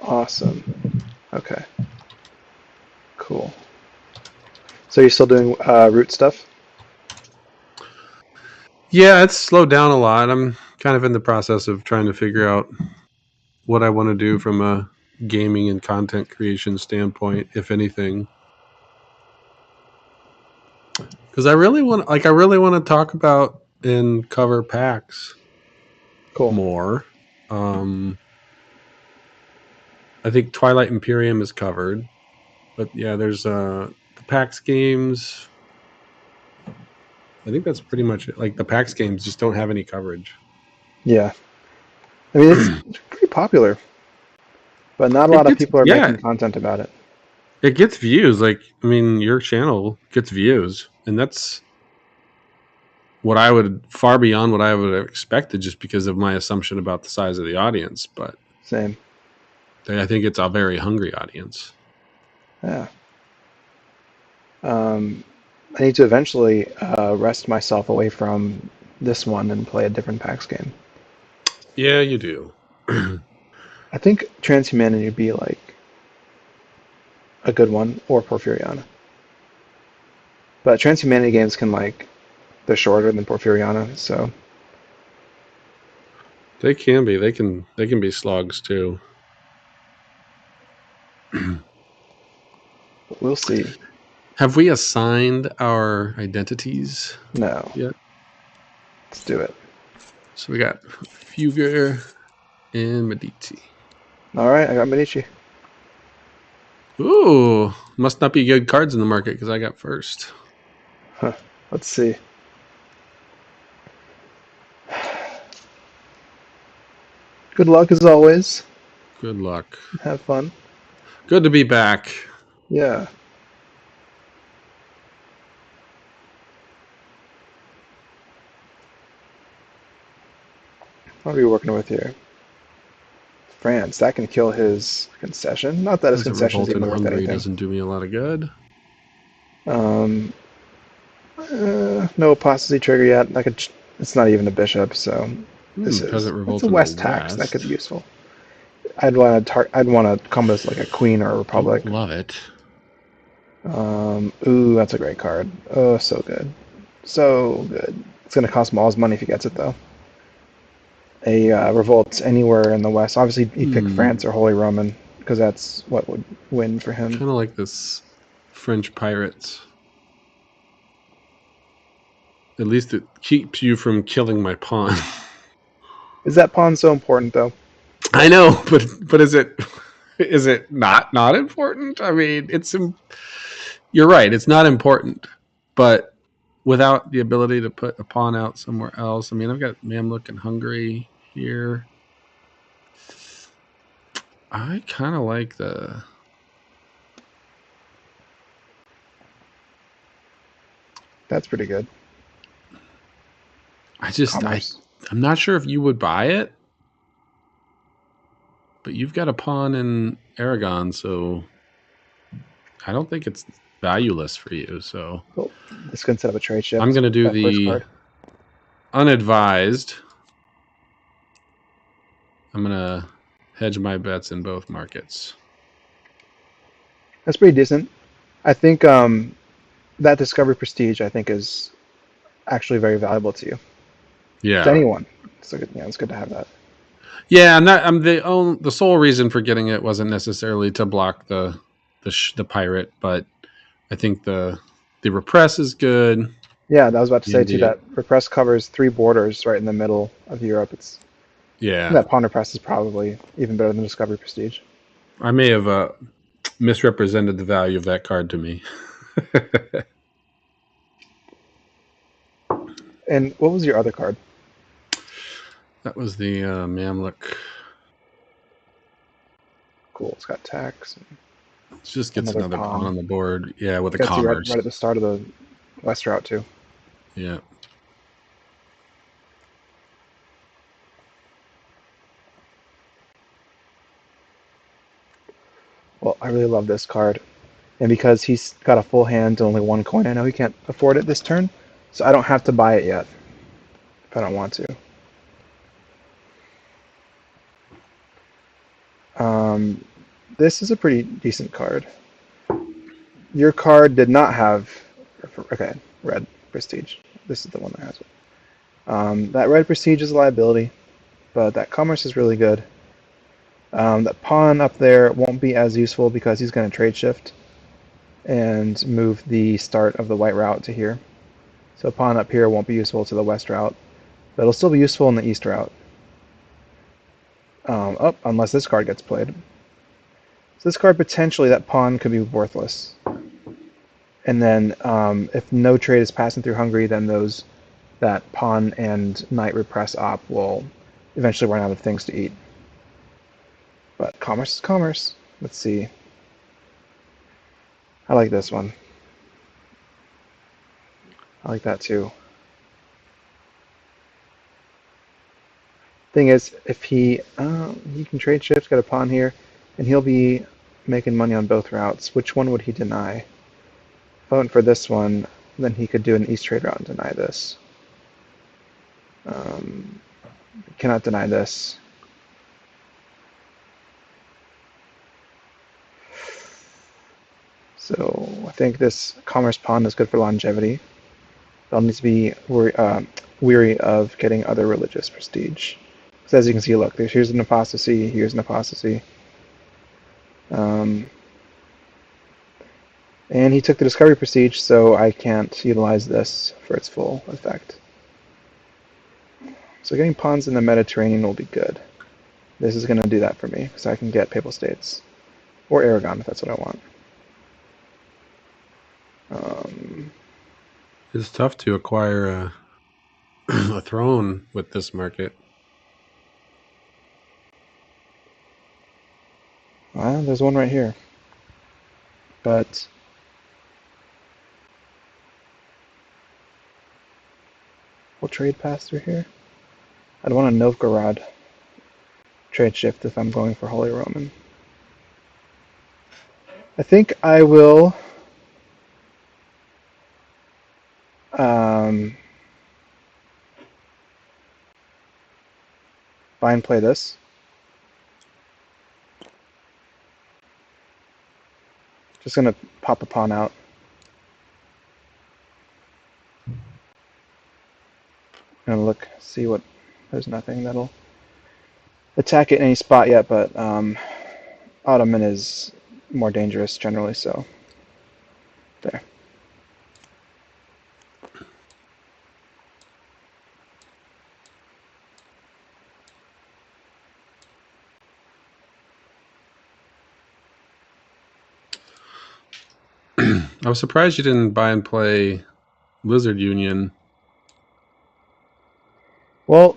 Awesome. Okay. Cool. So you're still doing root stuff? Yeah, it's slowed down a lot. I'm kind of in the process of trying to figure out what I want to do from a gaming and content creation standpoint, if anything. Because I really want to talk about and cover PAX Cool. more. Um, I think Twilight Imperium is covered, but yeah, there's the PAX games. I think that's pretty much it. Like the PAX games just don't have any coverage. Yeah. I mean, it's pretty popular, but not a It lot of gets people are yeah, making content about it. it gets views. Like I mean, your channel gets views, and that's what I would far beyond what I would have expected just because of my assumption about the size of the audience. But Same. I think it's a very hungry audience. Yeah. Um, I need to eventually wrest myself away from this one and play a different PAX game. Yeah, you do. I think Transhumanity would be like a good one, or Porphyriana. But Transhumanity games can like they're shorter than Porphyriana, so They can be. They can be slogs too. we'll see. Have we assigned our identities No, yet? let's do it. So we got Fugger and Medici. All right, I got Medici. Ooh, must not be good cards in the market because I got first. Huh. Let's see. Good luck as always. Good luck. Have fun. Good to be back. Yeah. What are we working with here? France. That can kill his concession. Not that his As a concession is revolt in even worth Hungary anything. doesn't do me a lot of good. Um, no apostasy trigger yet. It's not even a bishop, so Peasant it's revolt a in the west tax that could West. be useful. I'd want to combo this like a queen or a Don't republic. love it. Ooh, that's a great card. Oh, so good, so good. It's gonna cost him all his money if he gets it though. A revolt anywhere in the west. Obviously, he picked France or Holy Roman because that's what would win for him. Kind of like this French pirates. At least it keeps you from killing my pawn. Is that pawn so important though? I know, but is it not important? I mean, you're right. It's not important, but without the ability to put a pawn out somewhere else. I mean, I've got Mamluk and Hungary here. I kind of like the. That's pretty good. Commerce. I'm not sure if you would buy it, but you've got a pawn in Aragon, so I don't think it's valueless for you. So Cool. This can set up a trade I'm shift. going to do That first the card. unadvised. I'm going to hedge my bets in both markets. That's pretty decent. I think that discovery prestige I think is actually very valuable to you. To Yeah. anyone. It's good to have that. Yeah, I'm the sole reason for getting it wasn't necessarily to block the pirate, but I think the repress is good. Yeah, I was about to say And too the that repress covers 3 borders right in the middle of Europe. It's yeah, that pawn repress is probably even better than discovery prestige. I may have misrepresented the value of that card to me. And what was your other card? That was the Mamluk. Cool. It's got tax. It just gets Another another pawn pawn. on the board. Yeah, with a Gets you commerce. right at the start of the west route too. Yeah. Well, I really love this card. And because he's got a full hand and only 1 coin, I know he can't afford it this turn. So I don't have to buy it yet if I don't want to. This is a pretty decent card. Your card did not have. Okay, red prestige. This is the one that has it. That red prestige is a liability, but that commerce is really good. That pawn up there won't be as useful because he's going to trade shift and move the start of the white route to here. So pawn up here won't be useful to the west route, but it'll still be useful in the east route. Unless this card gets played. So this card, potentially, that pawn could be worthless. And then if no trade is passing through Hungary, then that pawn and knight repress op will eventually run out of things to eat. But commerce is commerce. Let's see. I like this one. I like that too. Thing is, if he can trade shift, got a pawn here, and he'll be making money on both routes. Which one would he deny? If I went for this one, then he could do an east trade route and deny this. Cannot deny this. So I think this commerce pawn is good for longevity. They'll need to be weary of getting other religious prestige. So as you can see, look, here's an apostasy, here's an apostasy. And he took the discovery prestige, so I can't utilize this for its full effect. So getting pawns in the Mediterranean will be good. This is going to do that for me, because I can get Papal States. Or Aragon, if that's what I want. It's tough to acquire a throne with this market. Well, there's one right here. But will trade pass through here? I'd want a Novgorod trade shift if I'm going for Holy Roman. I think I will buy and play this. Just gonna pop a pawn out. And look, see what. There's nothing that'll attack at any spot yet, but Ottoman is more dangerous generally, so there. I was surprised you didn't buy and play Lizard Union. Well,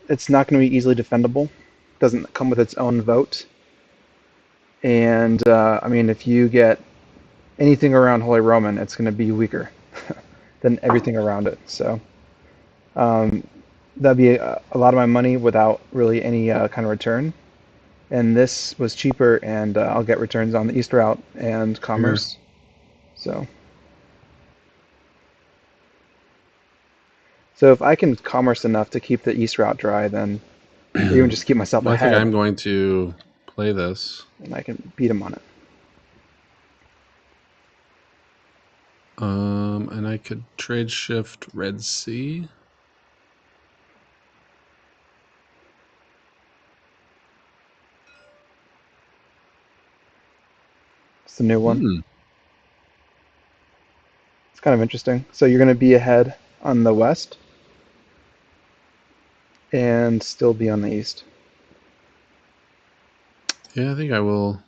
it's not going to be easily defendable. It doesn't come with its own vote. And, I mean, if you get anything around Holy Roman, it's going to be weaker than everything around it. So that'd be a lot of my money without really any kind of return. And this was cheaper, and I'll get returns on the East route and commerce. Sure. So if I can commerce enough to keep the East route dry, then or even just keep myself Well, ahead. I think I'm going to play this. And I can beat him on it. And I could trade shift Red Sea. It's the new one. It's kind of interesting. So you're going to be ahead on the west and still be on the east. Yeah, I think I will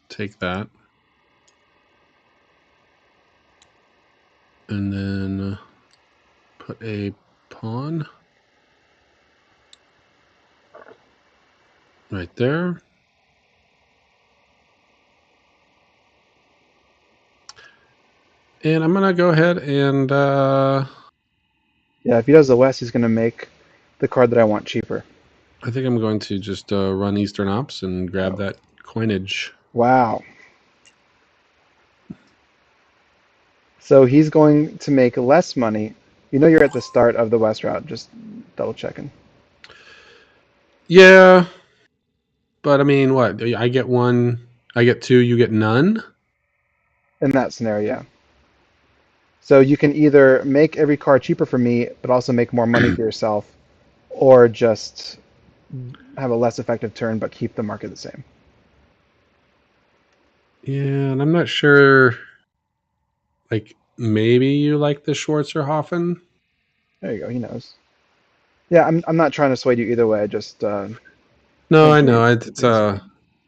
take that. And then put a pawn right there. And I'm going to go ahead and... Yeah, if he does the west, he's going to make the card that I want cheaper. I think I'm going to just run Eastern Ops and grab that coinage. Wow. So he's going to make less money. You know you're at the start of the west route, just double checking. Yeah, But I mean, what? I get one, I get two, you get none? In that scenario, yeah. So you can either make every card cheaper for me, but also make more money for yourself, or just have a less effective turn but keep the market the same. Yeah, and I'm not sure. Like, maybe you like the Schwarzerhoffen? There you go. He knows. Yeah, I'm not trying to sway you either way. Just No, I thinking know. it It's makes sense.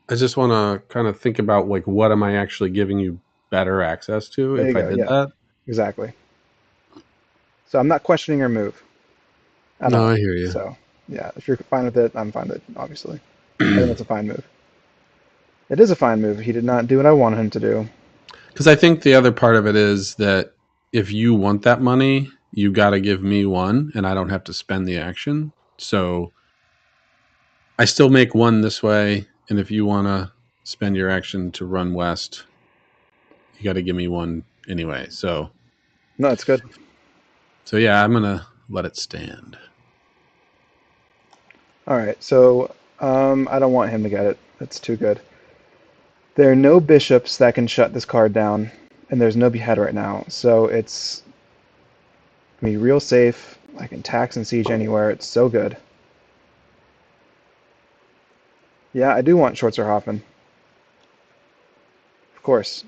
I just want to kind of think about like what am I actually giving you better access to There you if I go. did Yeah, that? exactly. So I'm not questioning your move at No, all. I hear you. So yeah, if you're fine with it, I'm fine with it. Obviously, I think it's a fine move. It is a fine move. He did not do what I wanted him to do. Because I think the other part of it is that if you want that money, you got to give me one, and I don't have to spend the action. So I still make one this way, and if you want to spend your action to run west, you got to give me one anyway. No, it's good. So yeah, I'm gonna let it stand. All right, so I don't want him to get it. It's too good. There are no bishops that can shut this card down, and there's no behead right now, so it's gonna be real safe. I can tax and siege anywhere. It's so good. Yeah, I do want Schwarzerhoffen. Of course.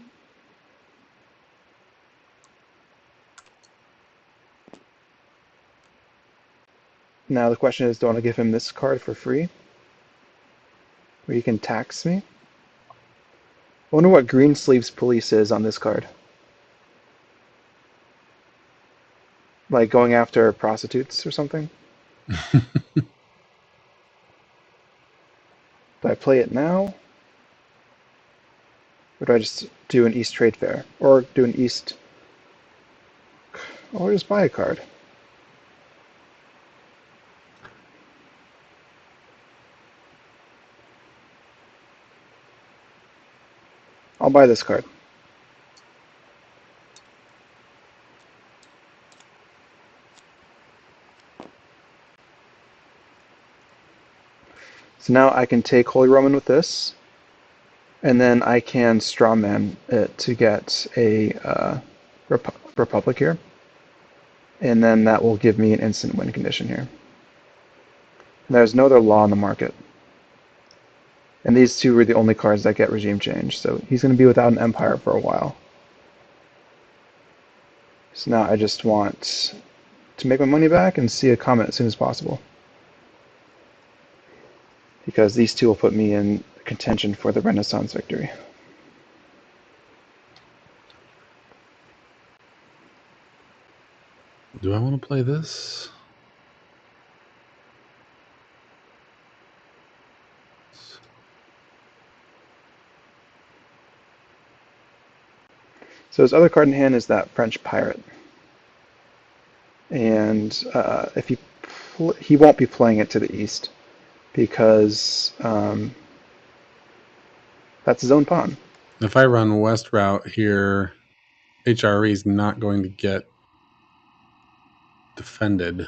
Now the question is, do I want to give him this card for free? Where he can tax me? I wonder what Greensleeves Police is on this card. Like going after prostitutes or something? Do I play it now? Or do I just do an East Trade Fair? Or do an East... Or just buy a card? I'll buy this card. So now I can take Holy Roman with this, and then I can strawman it to get a Republic here. And then that will give me an instant win condition here. And there's no other law in the market. And these two are the only cards that get regime change, so he's going to be without an empire for a while. So now I just want to make my money back and see a comet as soon as possible. Because these two will put me in contention for the Renaissance victory. Do I want to play this? So his other card in hand is that French pirate. And if he won't be playing it to the east because that's his own pawn. If I run west route here, HRE is not going to get defended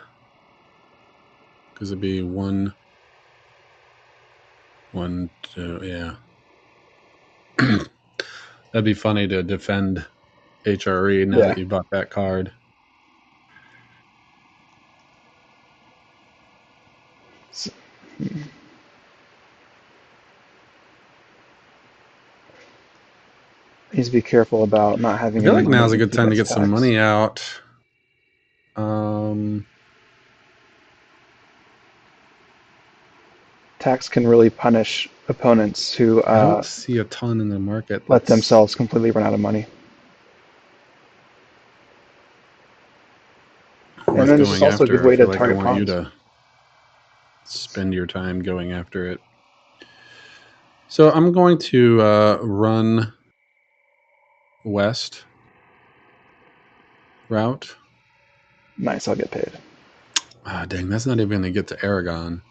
because it'd be one, two, yeah. That'd be funny to defend HRE now Yeah. that you bought that card. So, needs to be careful about not I having feel any like now's a money if good he time to gets get some taxed. money out. Um, Tax can really punish opponents who I don't see a ton in the market let that's themselves completely run out of money. And worth then it's just going also a good after. I way feel to like I target want you pawns. to spend your time going after it. So I'm going to run west route. Nice, I'll get paid. Ah, dang, that's not even going to get to Aragon.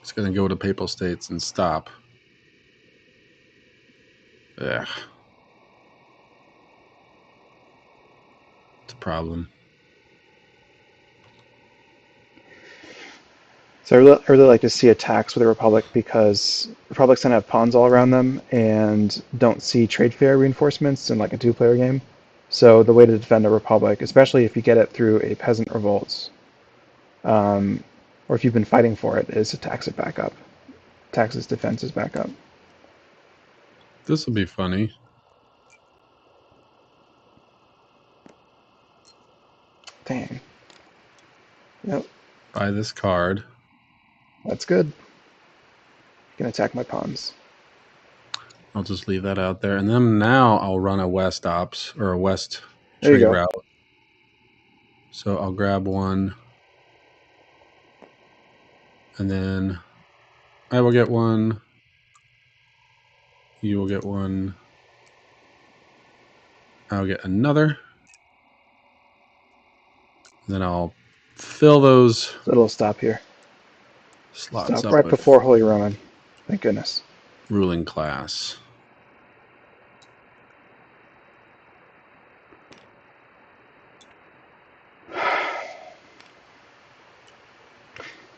It's going to go to Papal States and stop. Ugh. It's a problem. So I really like to see attacks with the Republic because Republics tend to have pawns all around them and don't see trade fair reinforcements in like a two-player game. So the way to defend a Republic, especially if you get it through a peasant revolt, or if you've been fighting for it, is to tax it back up. Tax its defenses back up. This will be funny. Dang. Yep, Buy this card. that's good. You can attack my pawns. I'll just leave that out there. And then now I'll run a west ops or a west There you trade go. route. So I'll grab one. And then I will get one. You will get one. I'll get another. And then I'll fill those So it'll stop here. slots Stop up right with before Holy Roman. Thank goodness. ruling class.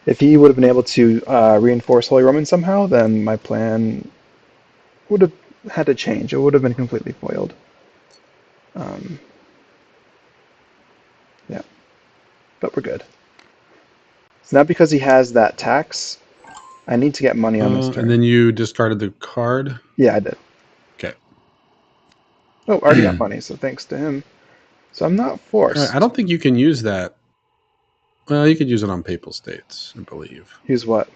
If he would have been able to reinforce Holy Roman somehow, then my plan would have had to change. It would have been completely foiled. Yeah, but we're good. It's not because he has that tax. I need to get money on this turn. And then you discarded the card? Yeah, I did. Okay. Oh, already got money, so thanks to him. So I'm not forced. I don't think you can use that. Well, you could use it on Papal States, I believe. Use what?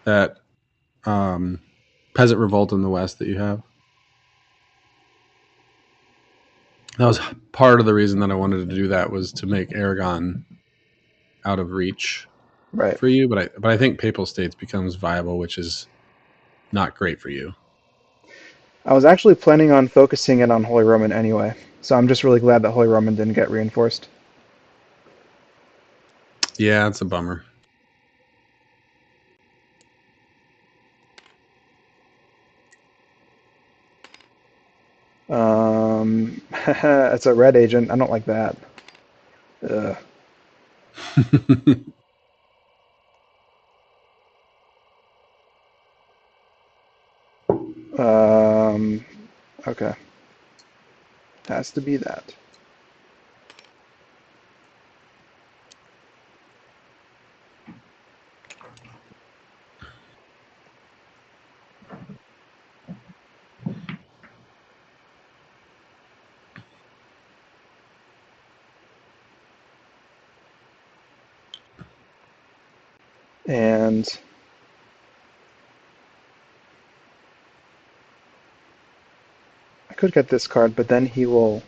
That peasant revolt in the West that you have. That was part of the reason that I wanted to do that, was to make Aragon out of reach Right. for you. But I think Papal States becomes viable, which is not great for you. I was actually planning on focusing it on Holy Roman anyway, so I'm just really glad that Holy Roman didn't get reinforced. Yeah, it's a bummer. It's a red agent. I don't like that. Ugh. Okay. Has to be that. And I could get this card, but then he will...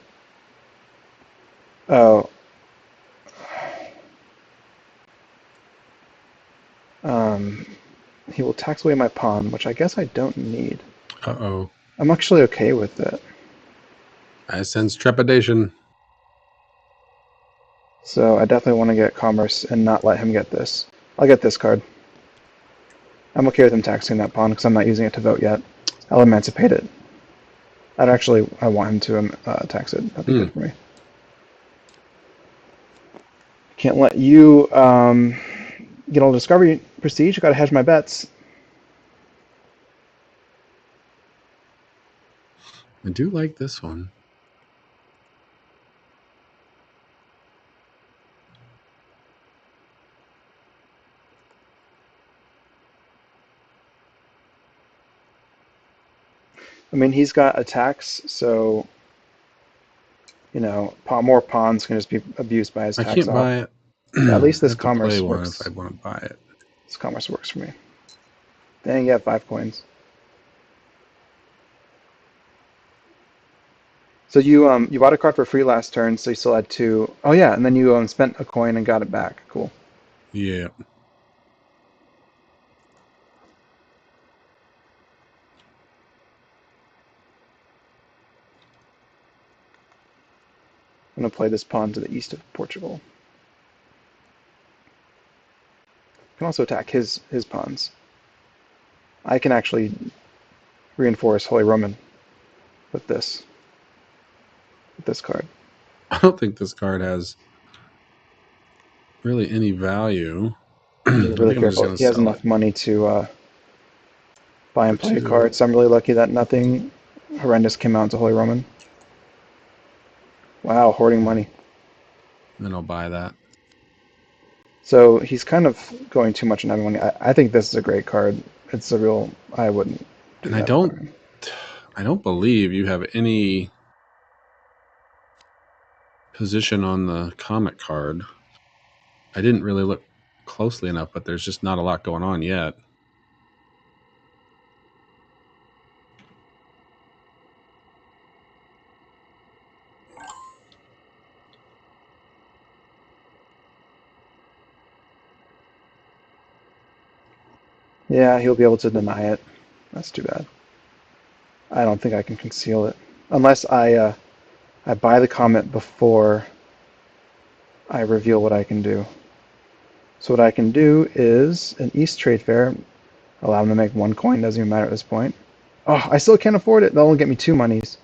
Oh. He will tax away my pawn, which I guess I don't need. Uh-oh. I'm actually okay with it. I sense trepidation. So I definitely want to get commerce and not let him get this. I'll get this card. I'm okay with him taxing that pawn because I'm not using it to vote yet. I'll emancipate it. I want him to tax it. That'd be good for me. Can't let you get all discovery prestige. Got to hedge my bets. I do like this one. I mean, he's got attacks, so you know, more pawns can just be abused by his I tax can't op. buy it. Yeah, at least I this have to play commerce one works. if I want to buy it. This commerce works for me. Dang, you have 5 coins. So you bought a card for free last turn, so you still had 2. Oh yeah, and then you spent a coin and got it back. Cool. Yeah. I'm gonna play this pawn to the east of Portugal. You can also attack his pawns. I can actually reinforce Holy Roman with this card. I don't think this card has really any value. Be I really think I'm just careful. gonna He has sell it enough money to buy for and play a 2. card, so I'm really lucky that nothing horrendous came out into Holy Roman. Wow, hoarding money. Then I'll buy that. So he's kind of going too much on everyone. I think this is a great card. It's a real. I wouldn't do And that for him. I don't believe you have any position on the comic card. I didn't really look closely enough, but there's just not a lot going on yet. Yeah, he'll be able to deny it. That's too bad. I don't think I can conceal it unless I buy the comment before I reveal what I can do. So what I can do is an East trade fair, allow him to make 1 coin, doesn't even matter at this point. Oh, I still can't afford it. They'll only get me 2 monies.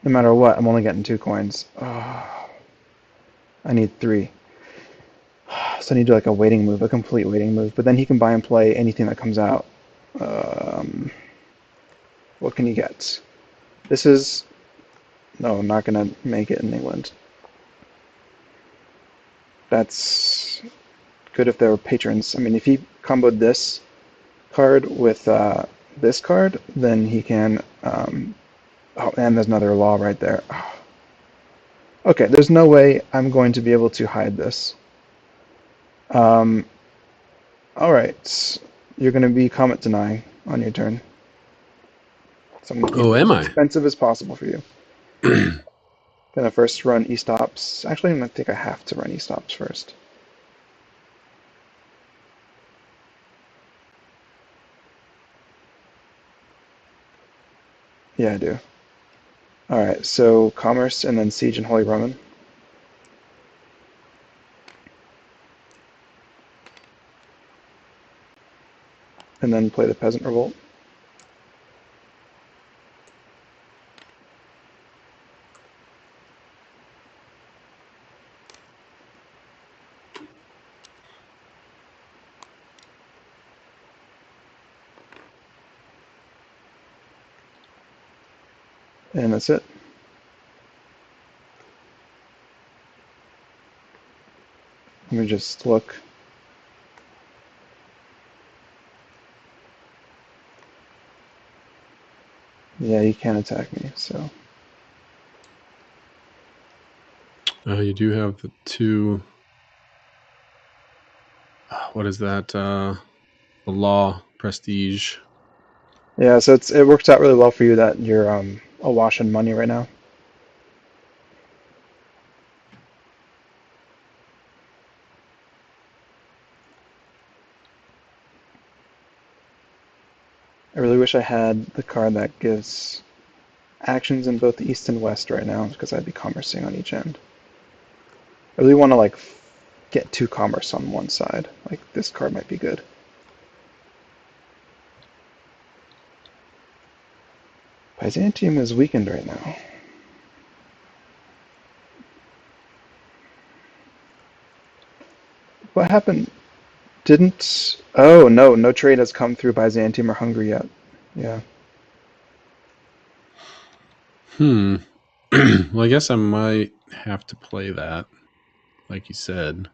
No matter what, I'm only getting 2 coins. Oh, I need 3. So I need to do like a waiting move, a complete waiting move. But then he can buy and play anything that comes out. Um, what can you get? This is... No, I'm not going to make it in England. That's good if there were patrons. I mean, if he comboed this card with this card, then he can... oh, and there's another law right there. Oh. Okay, there's no way I'm going to be able to hide this. All right, you're going to be comment denying on your turn. So I'm going to keep Oh, it am as I? expensive as possible for you. Gonna first run e-stops. Actually, I'm gonna think I have to run e-stops first. Yeah, I do. All right, so commerce and then siege and Holy Roman, and then play the peasant revolt. And that's it. Let me just look. Yeah, he can't attack me, so. You do have the 2. What is that? The law prestige. Yeah, so it works out really well for you that you're awash in money right now. I really wish I had the card that gives actions in both the east and west right now, because I'd be commercing on each end. I really want to like get 2 commerce on one side. Like this card might be good. Byzantium is weakened right now. What happened? Didn't... Oh, no. No trade has come through Byzantium or Hungary yet. Yeah. Well, I guess I might have to play that, like you said.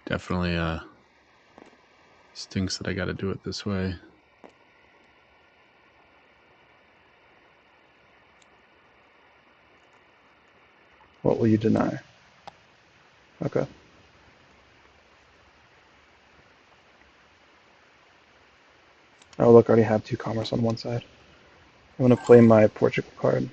Definitely stinks that I got to do it this way. What will you deny? Okay. Oh, look, I already have 2 commerce on one side. I'm going to play my Portugal card.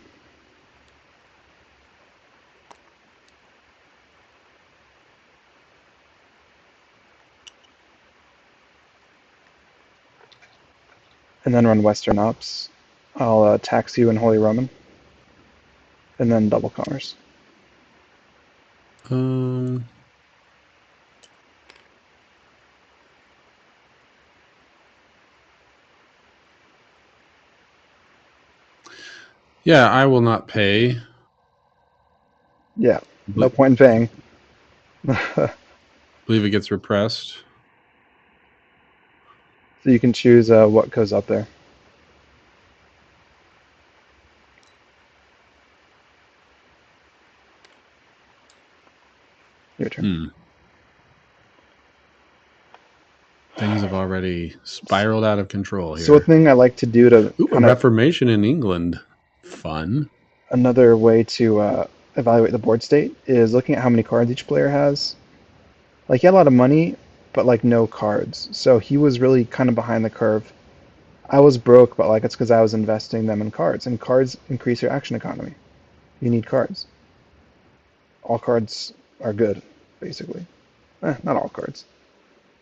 And then run Western Ops. I'll tax you in Holy Roman. And then double commerce. Yeah, I will not pay. Yeah, no point in paying. Believe it gets repressed. So you can choose what goes up there. Your turn. Things have already spiraled out of control here. So a thing I like to do to Ooh, a Reformation in England. Fun. Another way to evaluate the board state is looking at how many cards each player has. Like, he had a lot of money, but like no cards. So he was really kind of behind the curve. I was broke, but like it's because I was investing them in cards, and cards increase your action economy. You need cards. All cards are good, basically. Not all cards,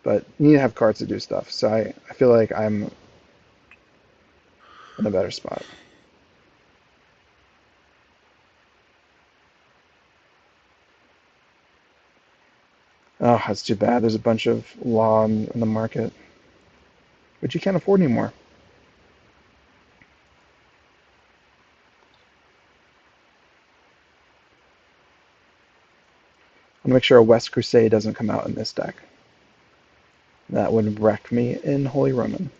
but you need to have cards to do stuff. So I feel like I'm in a better spot. Oh, that's too bad. There's a bunch of law in the market, but you can't afford anymore. I'm gonna make sure a West Crusade doesn't come out in this deck. That would wreck me in Holy Roman.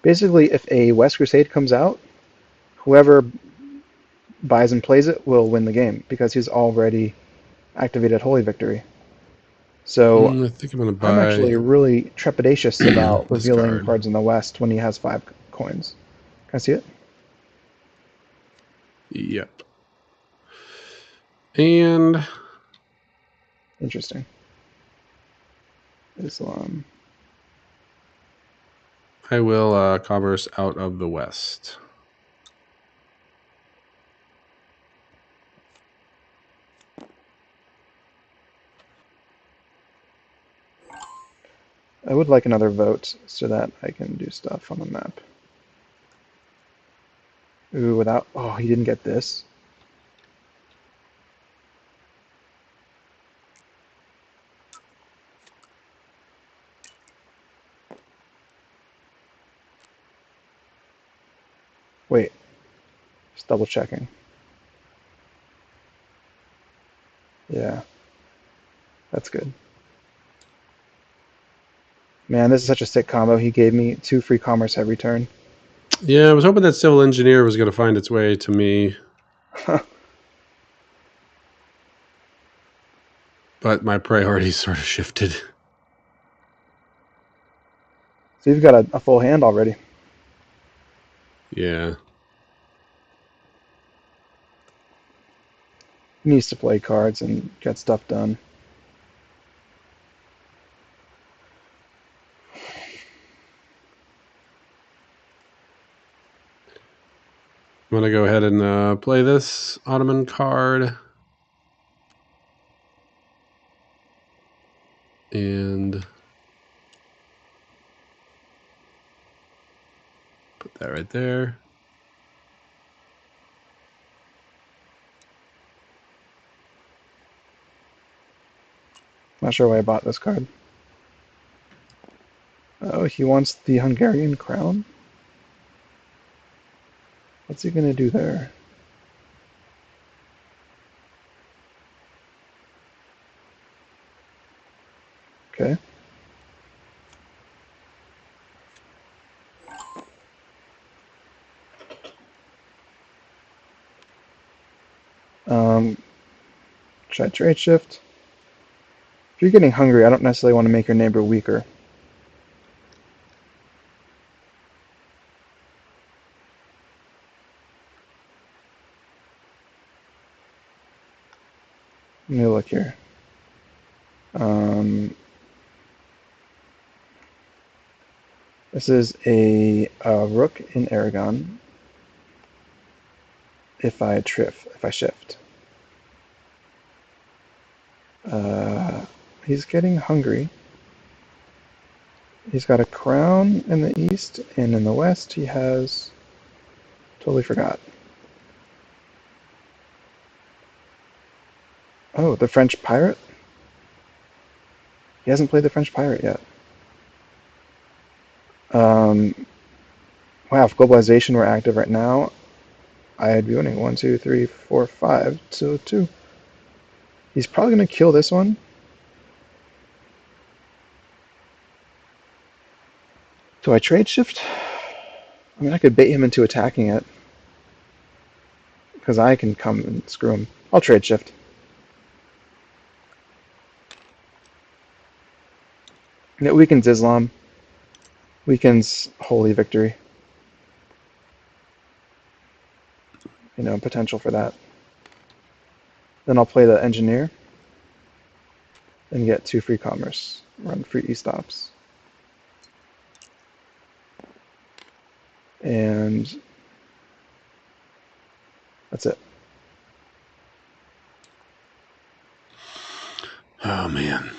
Basically, if a West Crusade comes out, whoever buys and plays it will win the game because he's already activated Holy Victory. So I think I'm going to I'm buy actually really trepidatious about this revealing card. cards in the West when he has 5 coins. Can I see it? Yep. And Interesting. Islam. I will commerce out of the West. I would like another vote so that I can do stuff on the map. Ooh, without... Oh, he didn't get this. Wait, just double checking. Yeah, that's good. Man, this is such a sick combo. He gave me 2 free commerce every turn. Yeah, I was hoping that Civil Engineer was going to find its way to me. But my priorities sort of shifted. So you've got a full hand already. Yeah. He needs to play cards and get stuff done. I'm going to go ahead and play this Ottoman card. And put that right there. Not sure why I bought this card. Oh, he wants the Hungarian crown? What's he gonna do there? Okay. Should I trade shift? If you're getting hungry, I don't necessarily want to make your neighbor weaker. Let me look here. This is a rook in Aragon. if I shift. He's getting hungry. He's got a crown in the east, and in the west he has... Totally forgot. Oh, the French pirate? He hasn't played the French pirate yet. Um, wow, if globalization were active right now, I'd be winning. 1, 2, 3, 4, 5. So 2. He's probably going to kill this one. Do I trade shift? I mean, I could bait him into attacking it. Because I can come and screw him. I'll trade shift. It weakens Islam. Weakens Holy Victory. You know, potential for that. Then I'll play the Engineer. And get 2 free commerce. Run free E-stops. And that's it. Oh man.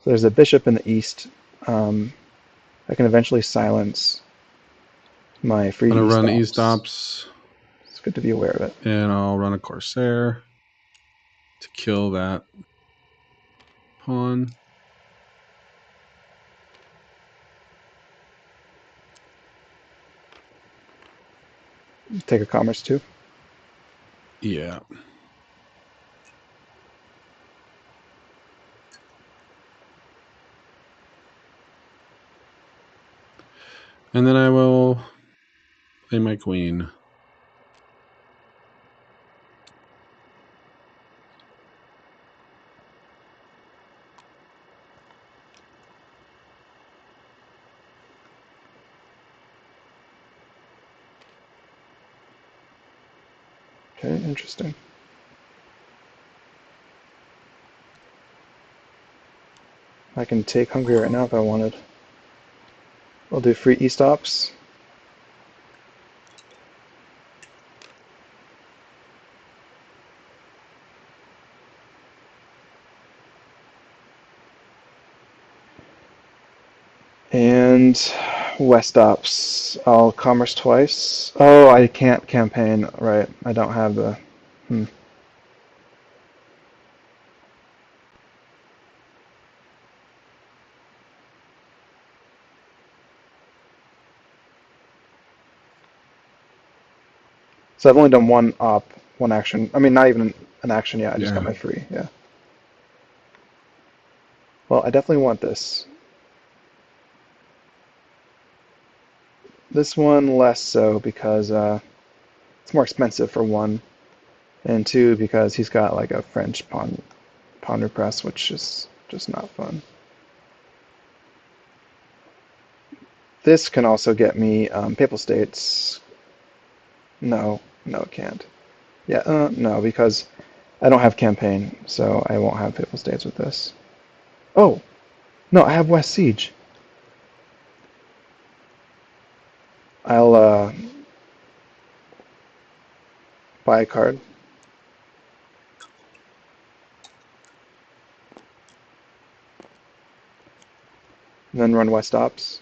So there's a bishop in the east. I can eventually silence my free I'm gonna run E-stops. E-stops. It's good to be aware of it. And I'll run a Corsair to kill that pawn. Take a commerce too. Yeah. And then I will play my queen. Okay, interesting. I can take Hungary right now if I wanted. I'll do free E-stops. And West Ops. I'll commerce twice. Oh, I can't campaign. Right, I don't have the... So I've only done one op, one action. I mean, not even an action yet. I just got Yeah. my free, yeah. Well, I definitely want this. This one less so because it's more expensive for one, and two because he's got like a French pawn repress, which is just not fun. This can also get me Papal States. No, no, it can't. Yeah, no, because I don't have campaign, so I won't have Papal States with this. Oh, no, I have West Siege. I'll buy a card. And then run West Ops.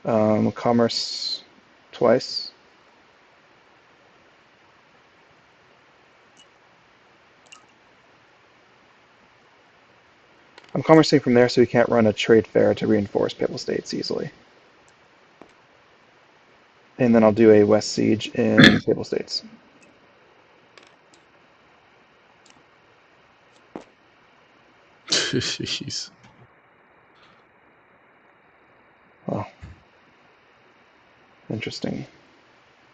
Commerce twice. I'm commercing from there so we can't run a trade fair to reinforce Papal States easily. And then I'll do a West Siege in Papal States. Jeez. Oh, interesting.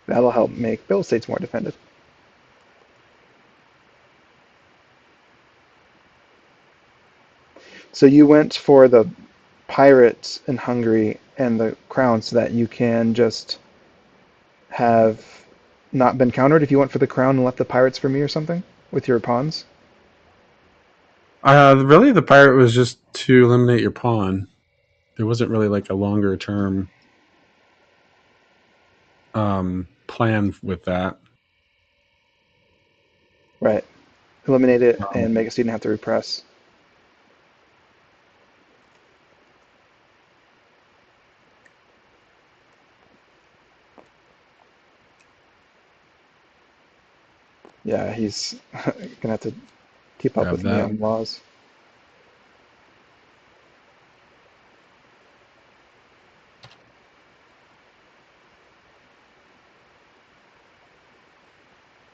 That'll help make Papal States more defended. So you went for the Pirates in Hungary and the Crown so that you can just have not been countered if you went for the Crown and left the Pirates for me or something with your pawns? Really, the pirate was just to eliminate your pawn. there wasn't really like a longer term plan with that. Right. Eliminate it and make it so you didn't have to repress. Yeah, he's gonna have to keep up Grab with me that. on laws.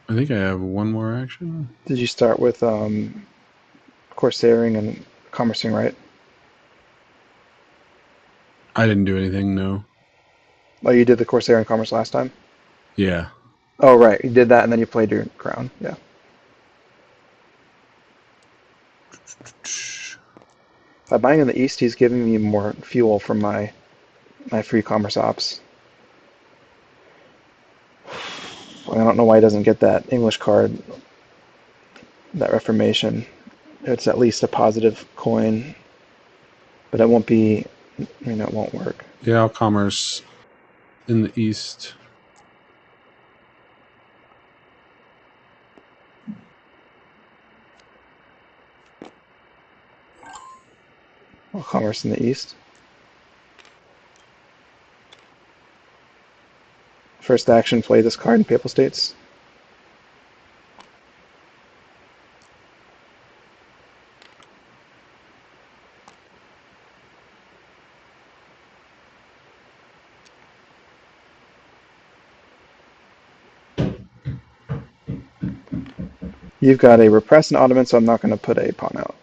I think I have one more action. Did you start with Corsairing and Commercing, right? I didn't do anything. No. Oh, you did the Corsair and Commerce last time? Yeah. Oh, right. You did that and then you played your crown. Yeah. By buying in the east, he's giving me more fuel for my free commerce ops. I don't know why he doesn't get that English card, that Reformation. It's at least a positive coin, but it won't be, it won't work. Yeah, I'll commerce in the east. Well, commerce in the east. First action, play this card in Papal States. You've got a repress and Ottoman, so I'm not going to put a pawn out.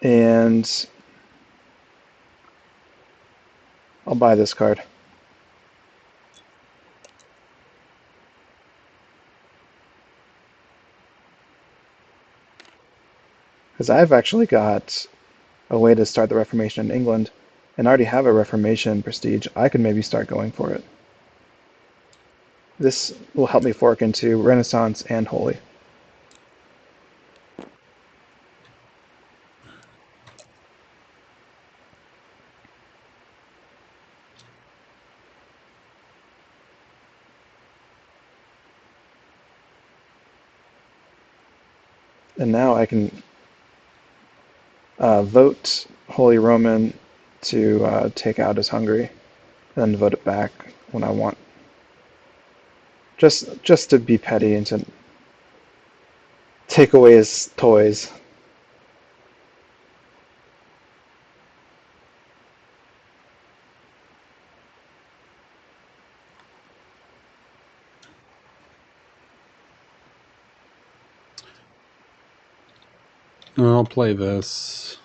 And I'll buy this card. Because I've actually got a way to start the Reformation in England, and I already have a Reformation prestige. I could maybe start going for it. This will help me fork into Renaissance and Holy. And now I can vote Holy Roman to take out his Hungary, and then vote it back when I want. Just to be petty and to take away his toys. I'll play this.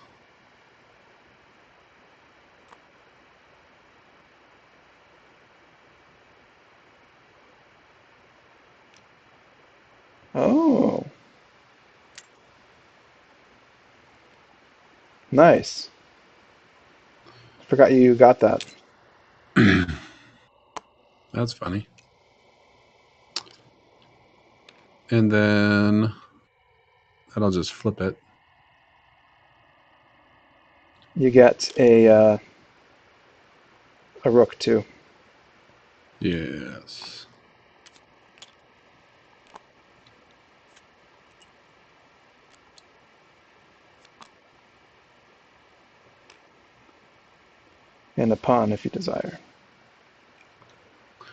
Oh, nice. Forgot you got that. That's funny. And then that'll just flip it. You get a rook too. Yes. And a pawn if you desire.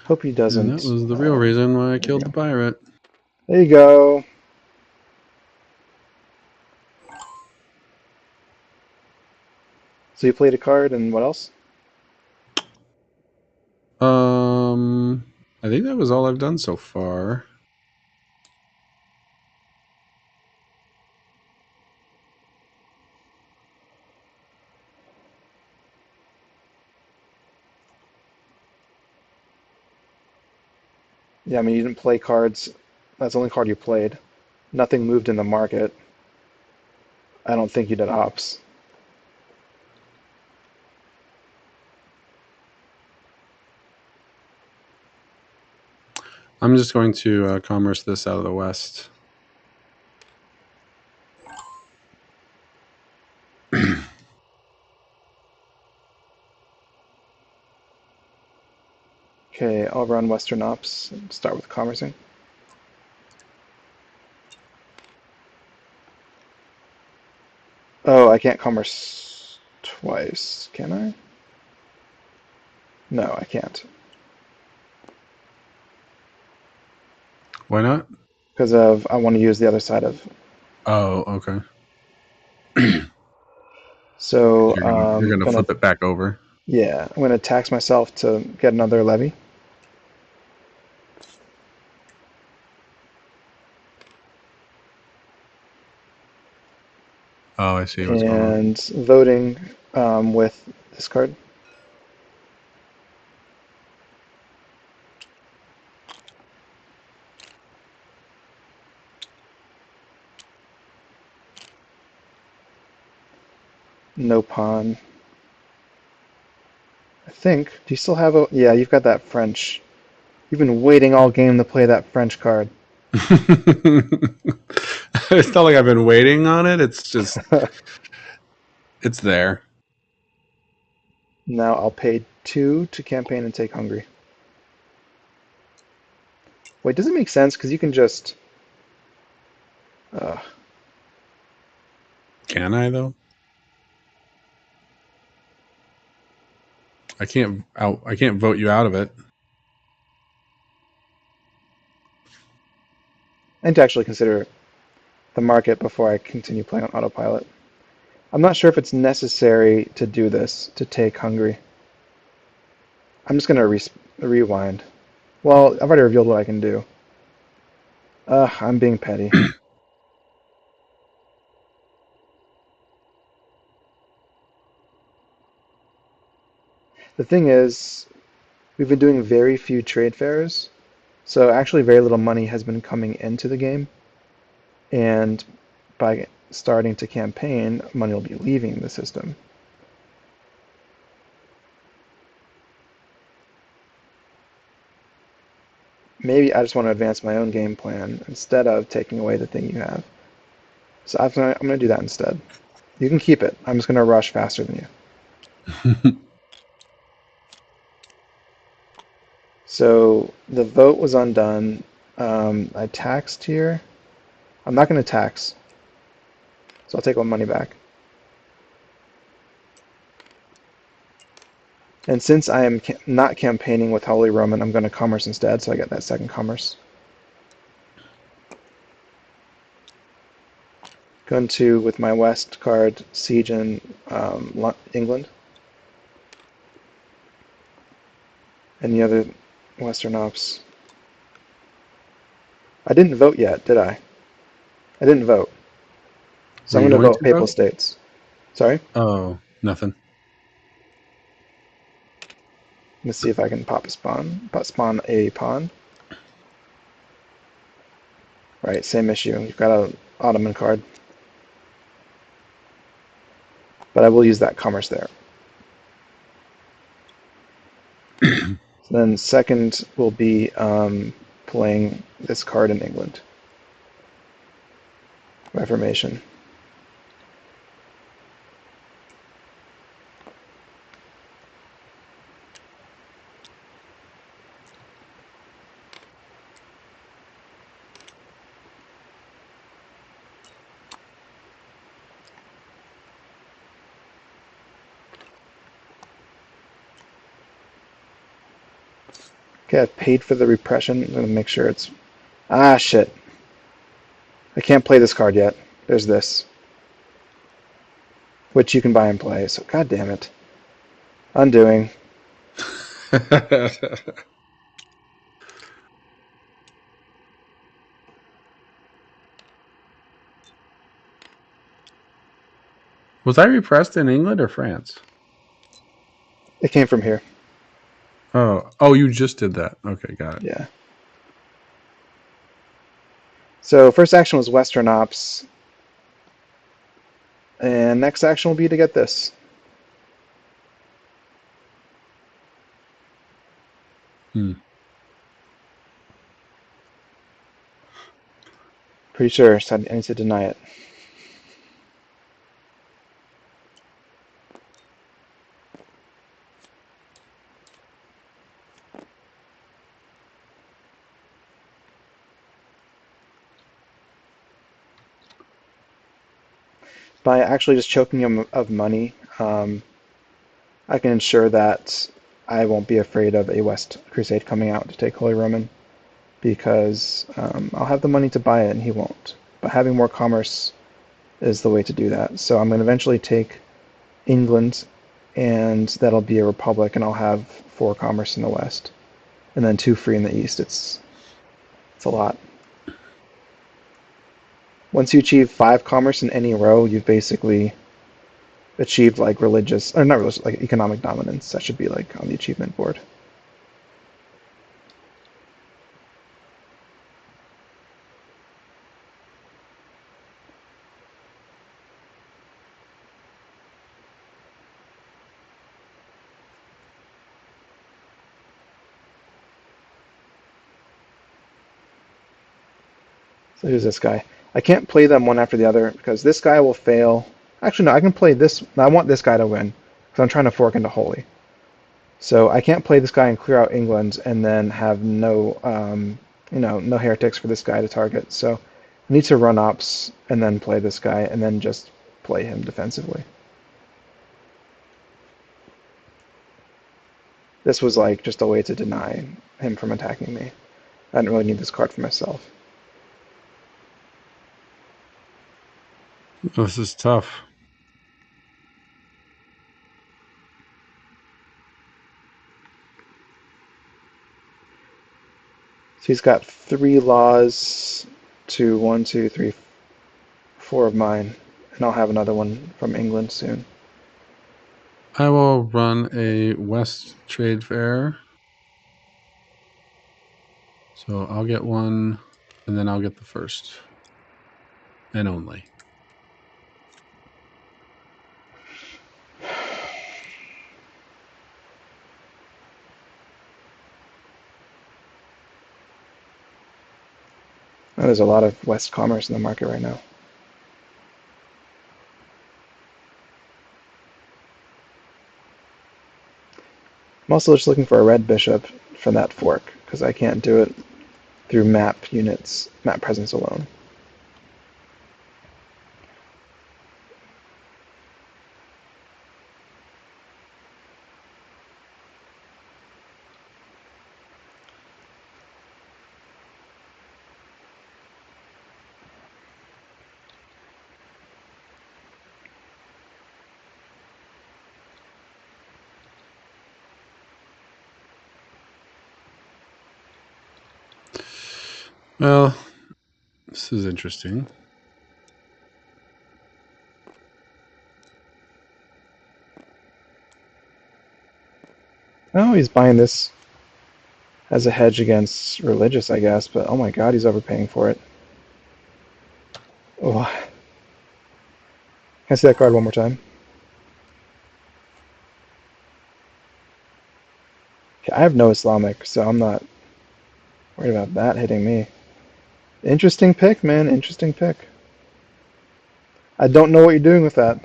Hope he And that doesn't. was the real reason why I There you killed the go. pirate. There you go. So you played a card, and what else? I think that was all I've done so far. Yeah, I mean, you didn't play cards. That's the only card you played. Nothing moved in the market. I don't think you did ops. I'm just going to commerce this out of the west. Okay, I'll run Western Ops and start with commercing. Oh, I can't commerce twice, can I? No, I can't. Why not? Because of I want to use the other side of. Oh, okay. So You're gonna gonna flip it back over. yeah, I'm gonna tax myself to get another levy. Oh, I see what's going on. And voting with this card. No pawn. I think. Do you still have a? Yeah, you've got that French. You've been waiting all game to play that French card. It's not like I've been waiting on it. It's just it's there. Now I'll pay 2 to campaign and take Hungary. Wait, does it make sense? Because you can just. Uh, Can I though? I can't vote you out of it. I need to actually consider the market before I continue playing on autopilot. I'm not sure if it's necessary to do this to take Hungary. I'm just gonna rewind. Well, I've already revealed what I can do. I'm being petty. The thing is, we've been doing very few trade fairs, so actually very little money has been coming into the game, and by starting to campaign, money will be leaving the system. Maybe I just want to advance my own game plan instead of taking away the thing you have. So I'm gonna do that instead. You can keep it. I'm just gonna rush faster than you. So the vote was undone. I taxed here. I'm not gonna tax, so I'll take my money back. And since I am not campaigning with Holy Roman, I'm gonna commerce instead, so I get that second commerce. Going to, with my West card, siege in England. Any other Western ops? I didn't vote yet, did I? I didn't vote. So Were I'm you going to going vote to Papal vote? States. Sorry? Oh, nothing. Let's see if I can spawn a pawn. Right, same issue. You've got an Ottoman card. But I will use that commerce there. So then second will be playing this card in England. Reformation. Okay, I've paid for the repression. I'm going to make sure it's... Ah, shit. I can't play this card yet. There's this, which you can buy and play. So, god damn it. Undoing. Was I repressed in England or France? It came from here. Oh, you just did that. Okay, got it. Yeah. So first action was Western Ops, and next action will be to get this. Hmm. Pretty sure so I need to deny it. By actually just choking him of money, I can ensure that I won't be afraid of a West Crusade coming out to take Holy Roman because I'll have the money to buy it and he won't. But having more commerce is the way to do that. So I'm going to eventually take England, and that'll be a republic, and I'll have 4 commerce in the West, and then 2 free in the East. It's a lot. Once you achieve 5 commerce in any row, you've basically achieved like religious, or not religious, like economic dominance. That should be like on the achievement board. So who's this guy? I can't play them one after the other because this guy will fail. Actually, no, I can play this. I want this guy to win because I'm trying to fork into Holy. So I can't play this guy and clear out England and then have no heretics for this guy to target. So I need to run ops and then play this guy and then just play him defensively. This was like just a way to deny him from attacking me. I didn't really need this card for myself. This is tough. So he's got 3 laws to 1, 2, 3, 4 of mine, and I'll have another one from England soon. I will run a West Trade Fair. So I'll get one, and then I'll get the first. And only. Oh, there's a lot of West commerce in the market right now. I'm also just looking for a red bishop for that fork because I can't do it through map units, map presence alone. Well, this is interesting. Oh, he's buying this as a hedge against religious, I guess, but oh my god, he's overpaying for it. Oh, can I see that card one more time? Okay, I have no Islamic, so I'm not worried about that hitting me. Interesting pick, man. Interesting pick. I don't know what you're doing with that.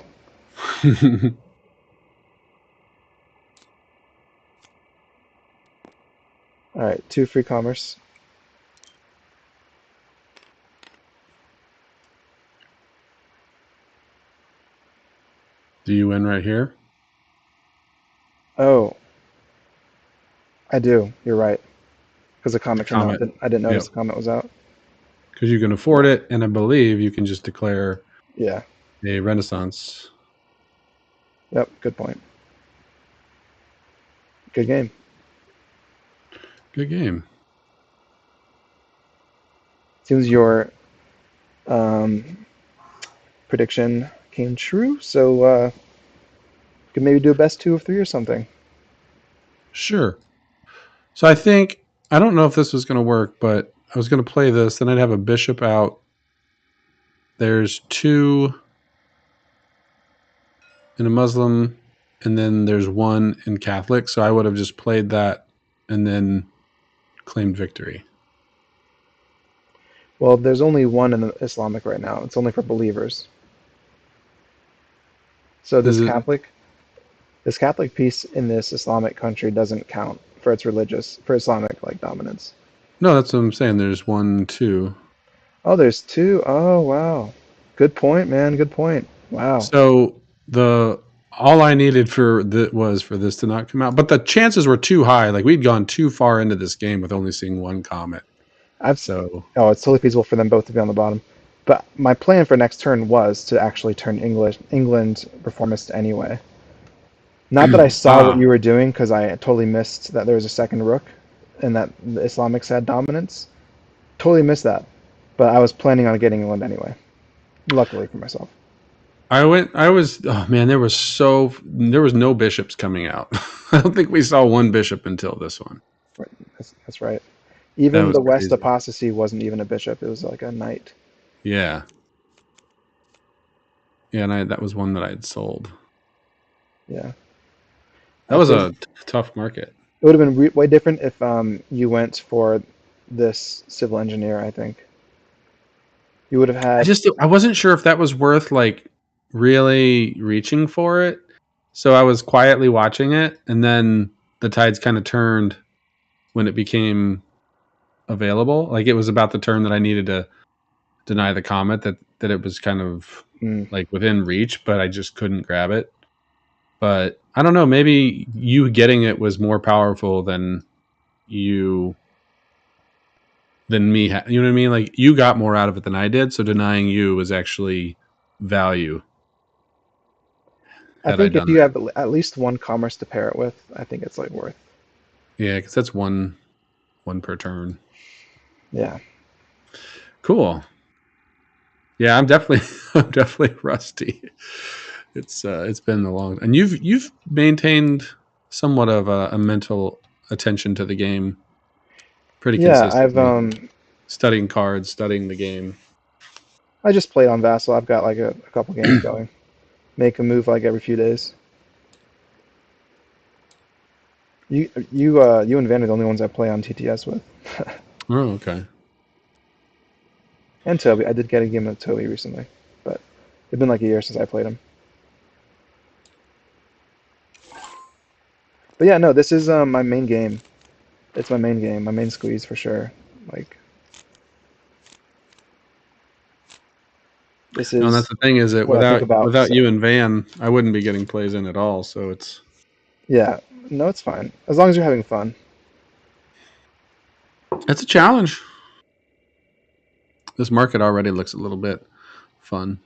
All right, 2 free commerce. Do you win right here? Oh, I do. You're right. Because the The comet came out. comment. I didn't Yep. notice the comet was out. Because you can afford it, and I believe you can just declare Yeah. a Renaissance. Yep. Good point. Good game. Good game. Seems your um, prediction came true, so you could maybe do a best 2 of 3 or something. Sure. So I think, I don't know if this was going to work, but I was going to play this. Then I'd have a bishop out. There's 2 in a Muslim, and then there's 1 in Catholic. So I would have just played that and then claimed victory. Well, there's only one in the Islamic right now. It's only for believers. So Is it? this Catholic piece in this Islamic country doesn't count for its religious, for Islamic like dominance. No, that's what I'm saying. There's 1, 2. Oh, there's 2. Oh, wow. Good point, man. Good point. Wow. So the all I needed was for this to not come out, but the chances were too high. Like we'd gone too far into this game with only seeing one comet. I've So Oh, it's totally feasible for them both to be on the bottom. But my plan for next turn was to actually turn England reformist anyway. Not that I saw what ah, you were doing, because I totally missed that there was a second rook and that the Islamics had dominance. Totally missed that. But I was planning on getting England anyway. Luckily for myself. I was oh man, there was no bishops coming out. I don't think we saw one bishop until this one. Right. That's right. That Even was the West crazy. apostasy wasn't even a bishop. It was like a knight. Yeah. Yeah, and that was one that I had sold. Yeah. That I was think a tough market. it would have been way different if you went for this civil engineer, I think. You would have had. I wasn't sure if that was worth like really reaching for it. So I was quietly watching it, and then the tides kind of turned when it became available. Like it was about the turn that I needed to deny the comet that it was kind of Mm, like within reach, but I just couldn't grab it. But I don't know, maybe you getting it was more powerful you than me. You know what I mean? Like you got more out of it than I did, so denying you was actually value I had I think if done you that. have at least one commerce to pair it with, I think it's like worth. Yeah, because that's one per turn. Yeah. Cool. Yeah, I'm definitely I'm definitely rusty. It's been a long, and you've maintained somewhat of a mental attention to the game pretty Yeah, consistently, studying cards, studying the game. I just play on Vassal. I've got like a couple games going. Make a move like every few days. You and Van are the only ones I play on TTS with. Oh, okay. And Toby. I did get a game with Toby recently, but it's been like a year since I played him. But yeah, no, this is my main game. It's my main game, my main squeeze for sure. Like this No, and that's is the thing is that what I think about. without you So and Van, I wouldn't be getting plays in at all. So yeah, no, it's fine as long as you're having fun. it's a challenge. This market already looks a little bit fun.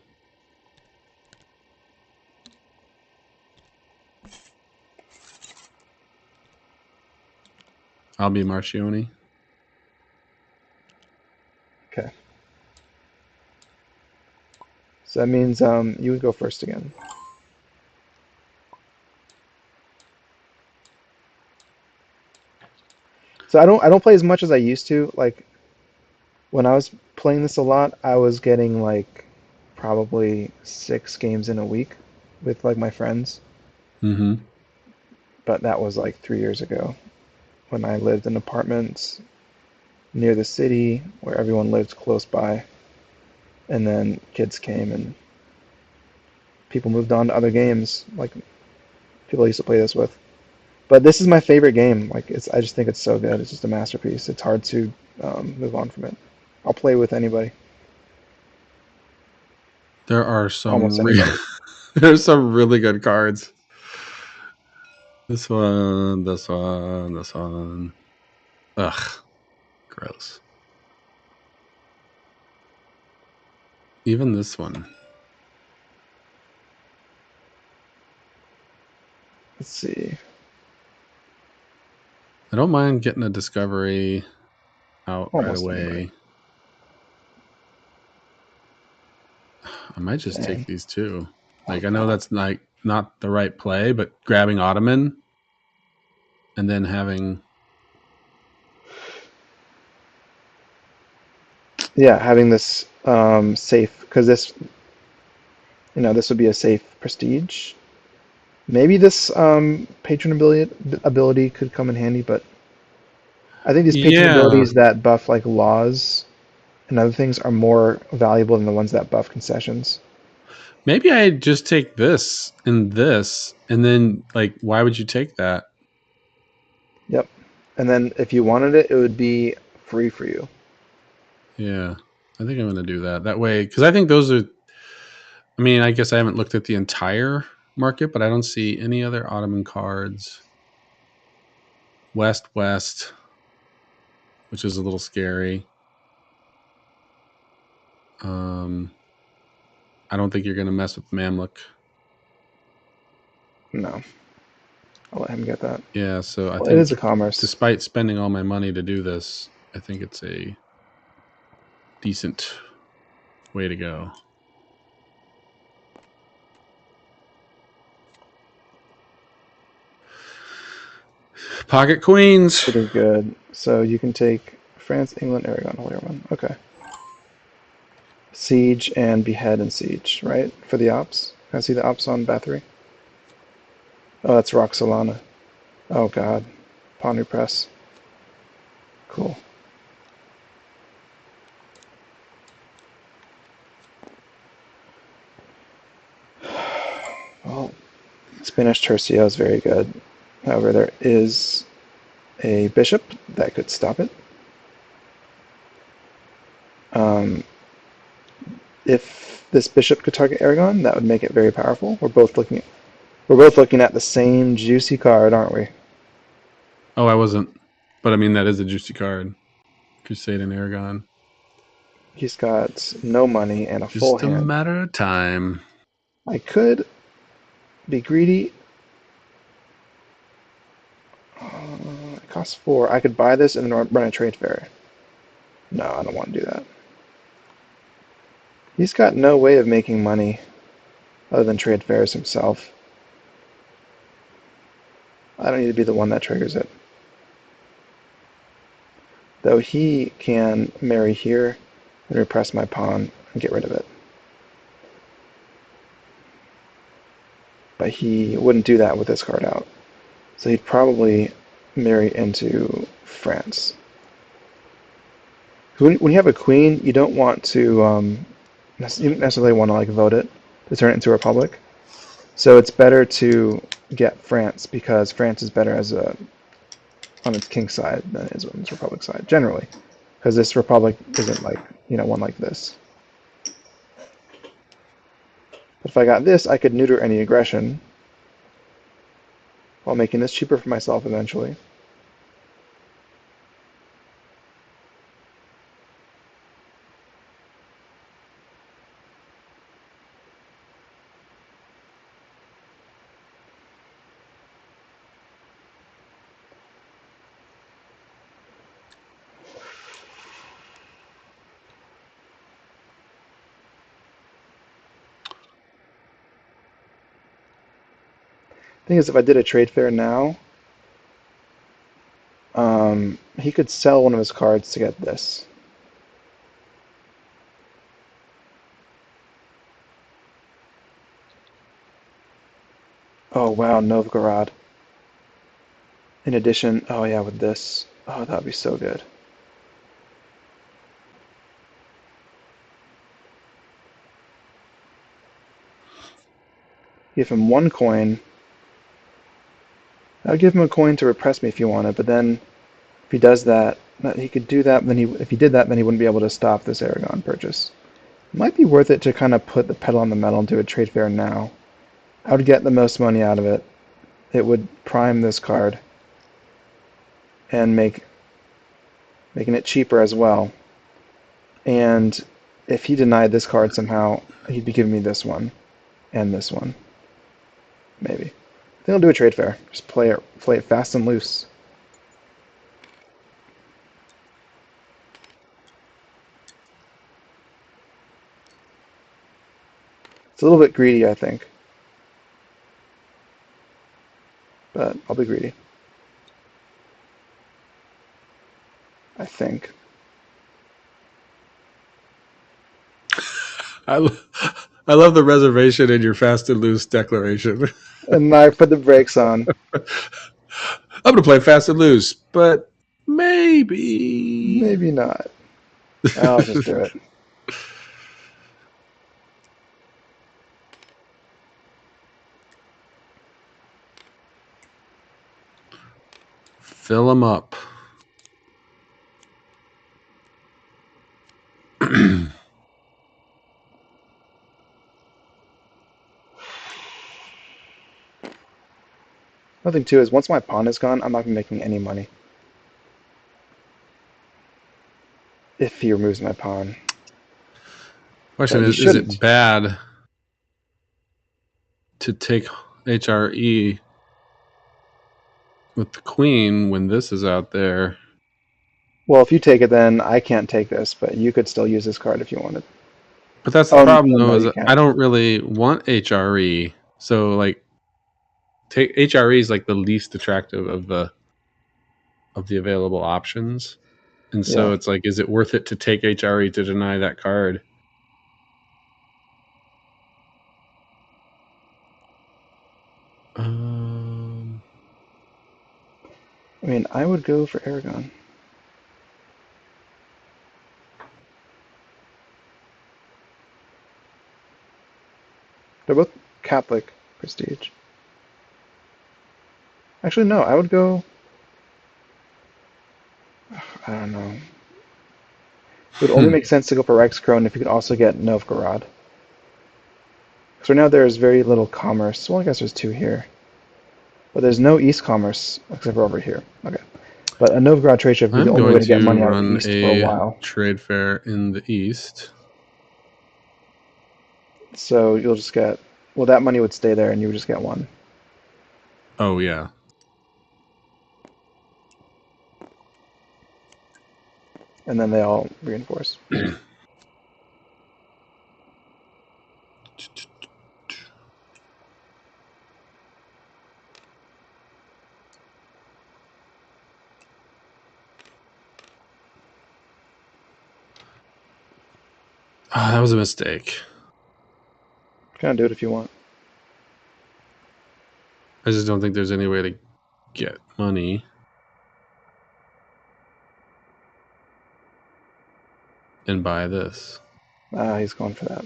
I'll be Marchioni. Okay, so that means you would go first again. So I don't play as much as I used to. Like when I was playing this a lot, I was getting like probably 6 games in a week with like my friends. Mm-hmm. But that was like 3 years ago when I lived in apartments near the city where everyone lived close by. And then kids came and people moved on to other games like people I used to play this with. But this is my favorite game. Like I just think it's so good. It's just a masterpiece. It's hard to move on from it. I'll play with anybody, There are almost anybody. there's some really good cards. This one, this one, this one. Ugh, gross. Even this one. Let's see. I don't mind getting a discovery out right Almost anybody. away. I might just take Dang. these two. Like I know that's like not the right play, but grabbing Ottoman and then having Yeah, having this safe because this would be a safe prestige. Maybe this patron ability could come in handy, but I think these patron yeah. abilities that buff like laws and other things are more valuable than the ones that buff concessions. Maybe I just take this, and then like why would you take that? Yep. And then if you wanted it, it would be free for you. Yeah. I think I'm gonna do that. That way because I think those are I mean, I guess I haven't looked at the entire market, but I don't see any other Ottoman cards. West, which is a little scary. I don't think you're going to mess with Mamluk. No. I'll let him get that. Yeah, so I Well, think it is a commerce. despite spending all my money to do this, I think it's a decent way to go. Pocket Queens. Pretty good. So you can take France, England, Aragon, Holy Roman. Okay. Siege and Behead and Siege, right? For the ops. Can I see the ops on Bathory? Oh, that's Roxolana. Oh, God. Pawn Repress. Cool. Well, Spanish Tercio is very good. However, there is a bishop that could stop it. If this bishop could target Aragon, that would make it very powerful. We're both looking at the same juicy card, aren't we? Oh, I wasn't. But I mean, that is a juicy card. Crusade and Aragon. He's got no money and a full Just a hand. matter of time. I could be greedy. It costs 4. I could buy this and then run a trade fair. No, I don't want to do that. He's got no way of making money other than trade fairs himself. I don't need to be the one that triggers it. Though he can marry here and repress my pawn and get rid of it. But he wouldn't do that with this card out. So he'd probably marry into France. When you have a queen, you don't want to you don't necessarily want to like vote it to turn it into a republic. So it's better to get France because France is better as a on its king side than it is on its republic side generally, because this republic isn't like one like this. But if I got this, I could neuter any aggression while making this cheaper for myself eventually. Thing is, if I did a trade fair now, he could sell one of his cards to get this. Oh wow, Novgorod. In addition, oh yeah, with this, oh that'd be so good. Give him 1 coin. I'll give him a coin to repress me if you wanted, but then if he does that, he could do that. Then if he did that, then he wouldn't be able to stop this Aragon purchase. It might be worth it to kind of put the pedal on the metal and do a trade fair now. I would get the most money out of it. It would prime this card and making it cheaper as well. And if he denied this card somehow, he'd be giving me this one and this one. Maybe. I think I'll do a trade fair. Just play it fast and loose. It's a little bit greedy, I think. But I'll be greedy. I think. I love the reservation in your fast and loose declaration. And I put the brakes on. I'm going to play fast and loose, but maybe. Maybe not. I'll just do it. Fill them up. Another thing too is once my pawn is gone, I'm not gonna be making any money if he removes my pawn. Question But he is it shouldn't. bad to take HRE with the queen when this is out there? Well, if you take it, then I can't take this, but you could still use this card if you wanted. But that's the Oh, problem, though, no, is you that I can't. don't really want HRE. So, like, take HRE is like the least attractive of the available options, and so Yeah. it's like, is it worth it to take HRE to deny that card? I mean, I would go for Aragon. They're both Catholic prestige. Actually, no, I would go. I don't know. It would only make sense to go for Reichskrone if you could also get Novgorod. Because right now there is very little commerce. Well, I guess there's two here. But there's no east commerce except for over here. Okay. But a Novgorod trade ship would be the I'm only way going to get to money out run east for a a while. trade fair in the east. So you'll just get. Well, that money would stay there and you would just get one. Oh yeah. And then they all reinforce. Ah, that was a mistake. Kind of do it if you want. I just don't think there's any way to get money and buy this. Ah, he's going for that.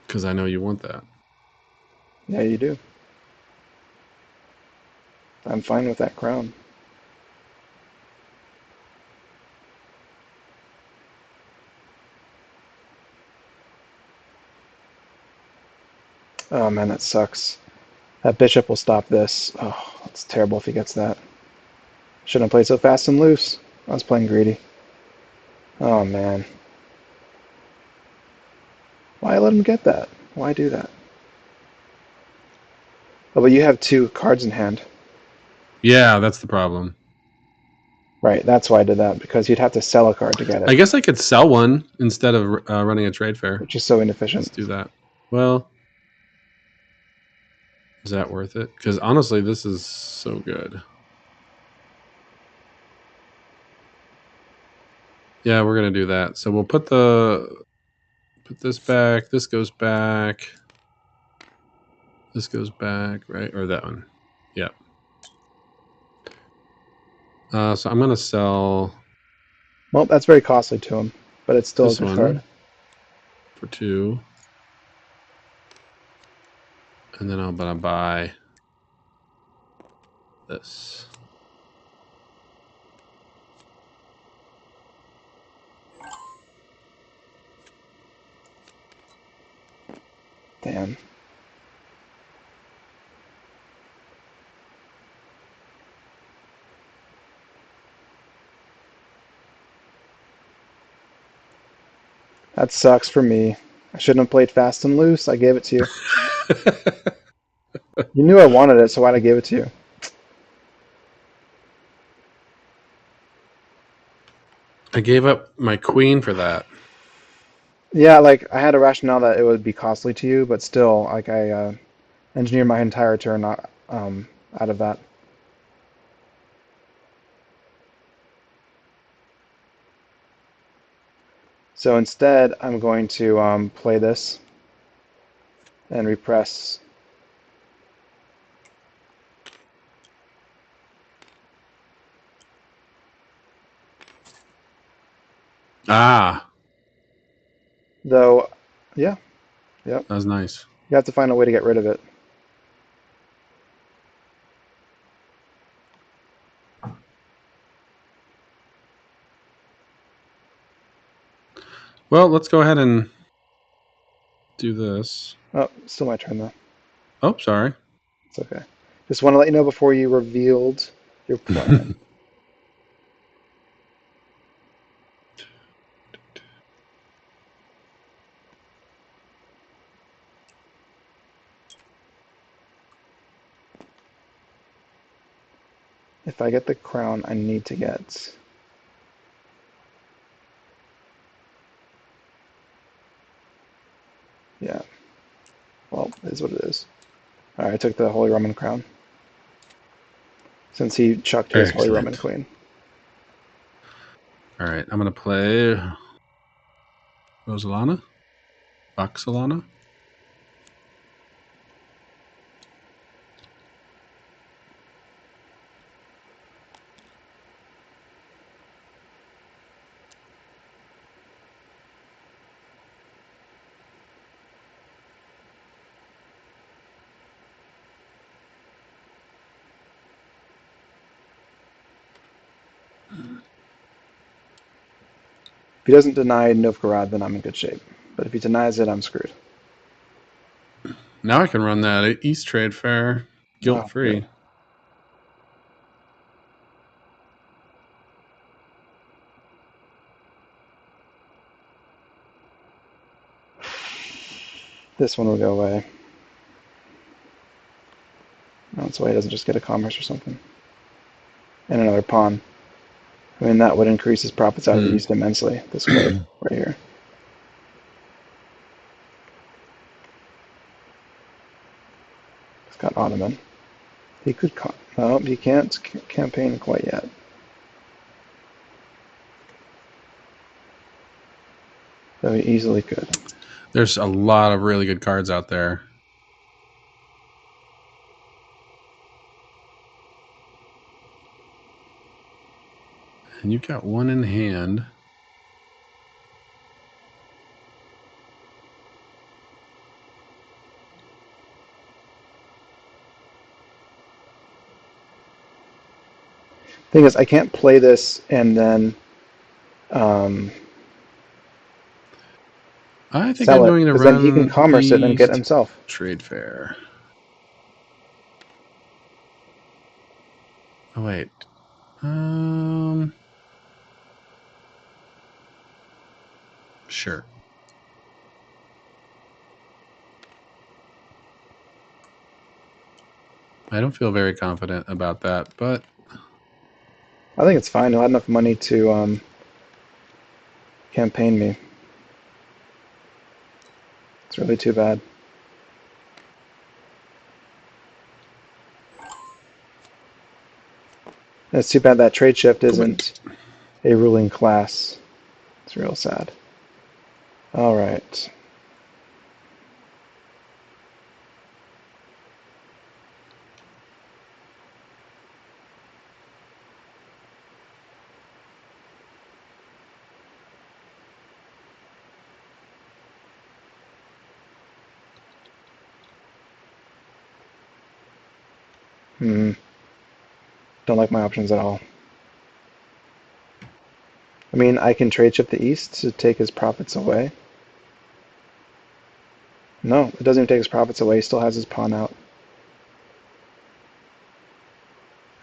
Because I know you want that. Yeah, you do. I'm fine with that crown. Oh man, that sucks. That bishop will stop this. Oh, that's terrible if he gets that. Shouldn't have played so fast and loose. I was playing greedy. Oh man. Why let him get that? Why do that? Oh, but you have two cards in hand. Yeah, that's the problem. Right, that's why I did that, because you'd have to sell a card to get it, I guess I could sell one instead of running a trade fair. which is so Let's inefficient. do that. Well, is that worth it? Because honestly, this is so good. Yeah, we're gonna do that. So we'll put this back. This goes back. This goes back, right? Or that one. Yeah. So I'm gonna sell Well, that's very costly to him, but it's still a this good card. one for 2, and then I'm gonna buy this. Damn. That sucks for me. I shouldn't have played fast and loose. I gave it to you. You knew I wanted it, so why'd I give it to you? I gave up my queen for that. Yeah, like, I had a rationale that it would be costly to you, but still, like, I engineered my entire turn out of that. So instead, I'm going to play this and repress. Ah, Though, yeah, yep. that was nice. You have to find a way to get rid of it. Well, let's go ahead and do this. Oh, still my turn though. Oh, sorry. It's okay. Just want to let you know before you revealed your plan. If I get the crown, I need to get... Yeah. Well, it is what it is. Alright, I took the Holy Roman crown. Since he chucked his Holy Roman Excellent. queen. All right, I'm going to play Rosalana, Voxelana. If he doesn't deny Novgorod, then I'm in good shape. But if he denies it, I'm screwed. Now I can run that East Trade Fair Oh, guilt-free. good. This one will go away. That's why he doesn't just get a commerce or something. And another pawn. I mean, that would increase his profits out of the East immensely, this card right here. He's got Ottoman. He could... No, he can't campaign quite yet. Though he easily could. There's a lot of really good cards out there. And you've got one in hand. Thing is, I can't play this and then I think sell I'm it, going to because then he can run commerce it and get East himself. Trade Fair. Oh, wait. Sure. I don't feel very confident about that, but I think it's fine. He'll have enough money to campaign me. It's really too bad. It's too bad that trade shift isn't a ruling class. It's real sad. All right. Hmm. Don't like my options at all. I mean, I can trade shift the East to take his profits away. No, it doesn't even take his profits away. He still has his pawn out.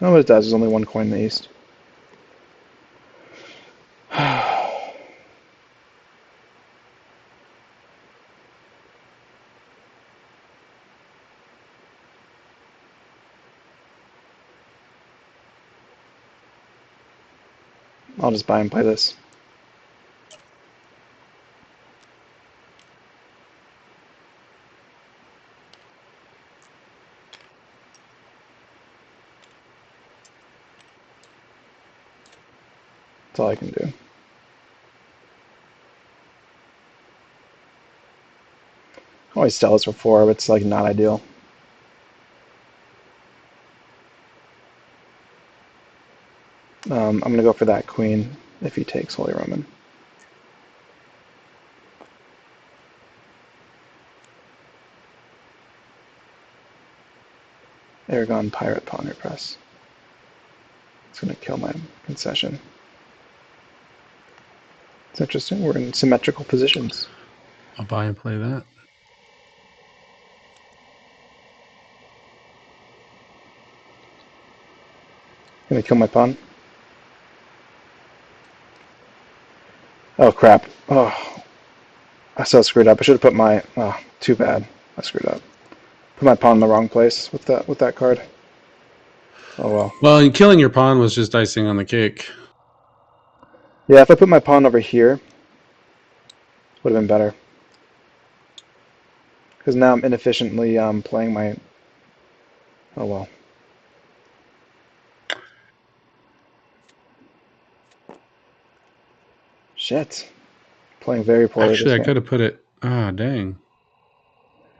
No, what it does is only one coin in the East. I'll just buy and play this. That's all I can do. I always sell this for 4, but it's like not ideal. I'm going to go for that queen if he takes Holy Roman. Aragon Pirate Pawn Repress. It's going to kill my concession. It's interesting. We're in symmetrical positions. I'll buy and play that. Gonna kill my pawn. Oh crap. Oh, I so screwed up. I should have put my. Oh, too bad. I screwed up. Put my pawn in the wrong place with that card. Oh well. Well, and killing your pawn was just icing on the cake. Yeah, if I put my pawn over here, would have been better. Because now I'm inefficiently playing my. Oh well. Shit. Playing very poorly this Actually, I game. could have put it. Ah, dang.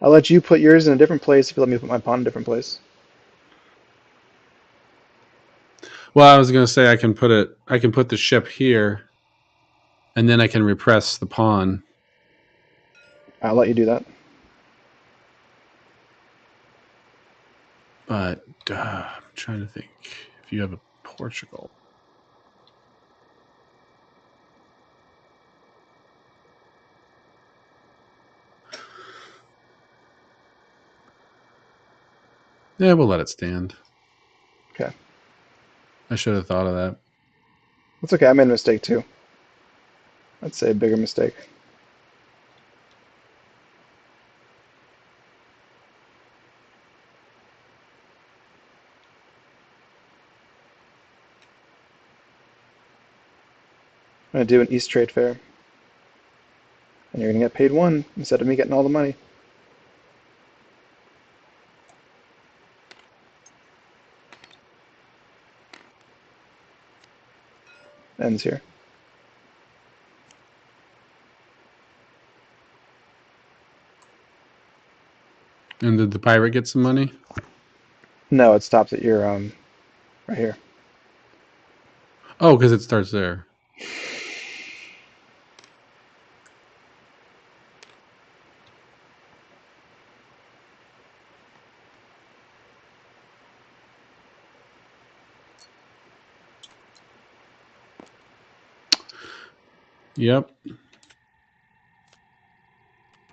I'll let you put yours in a different place if you let me put my pawn in a different place. Well, I was going to say I can put it. I can put the ship here, and then I can repress the pawn. I'll let you do that. But I'm trying to think. If you have a Portugal, yeah, we'll let it stand. Okay. I should have thought of that. That's okay. I made a mistake too. I'd say a bigger mistake. I'm gonna do an East Trade Fair, and you're gonna get paid one instead of me getting all the money. Ends here. And did the pirate get some money? No, it stops at your right here. Oh, because it starts there. Yep.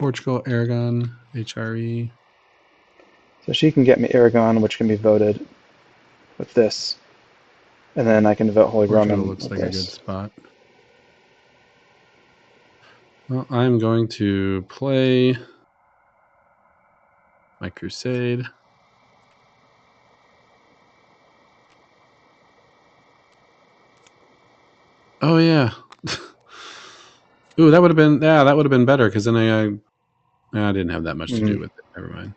Portugal, Aragon, HRE. So she can get me Aragon, which can be voted with this, and then I can vote Holy Portugal Roman looks with like a good this. spot. Well, I'm going to play my Crusade. Oh yeah. Ooh, that would have been better because then I didn't have that much to do with it. Never mind.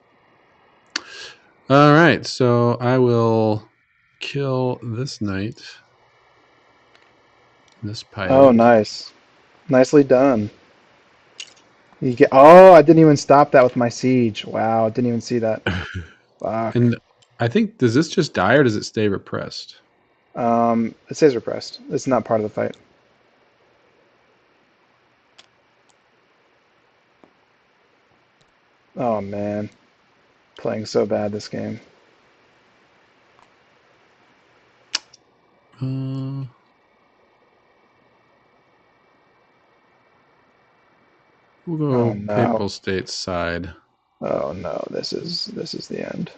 All right, so I will kill this knight, this Oh, pirate. nice. Nicely done. You get. Oh, I didn't even stop that with my siege. Wow, didn't even see that. Fuck. And I think, does this just die or does it stay repressed? It says repressed. It's not part of the fight. Oh man, playing so bad this game. Uh, we'll Oh go no. Papal States side. Oh no. This is the end.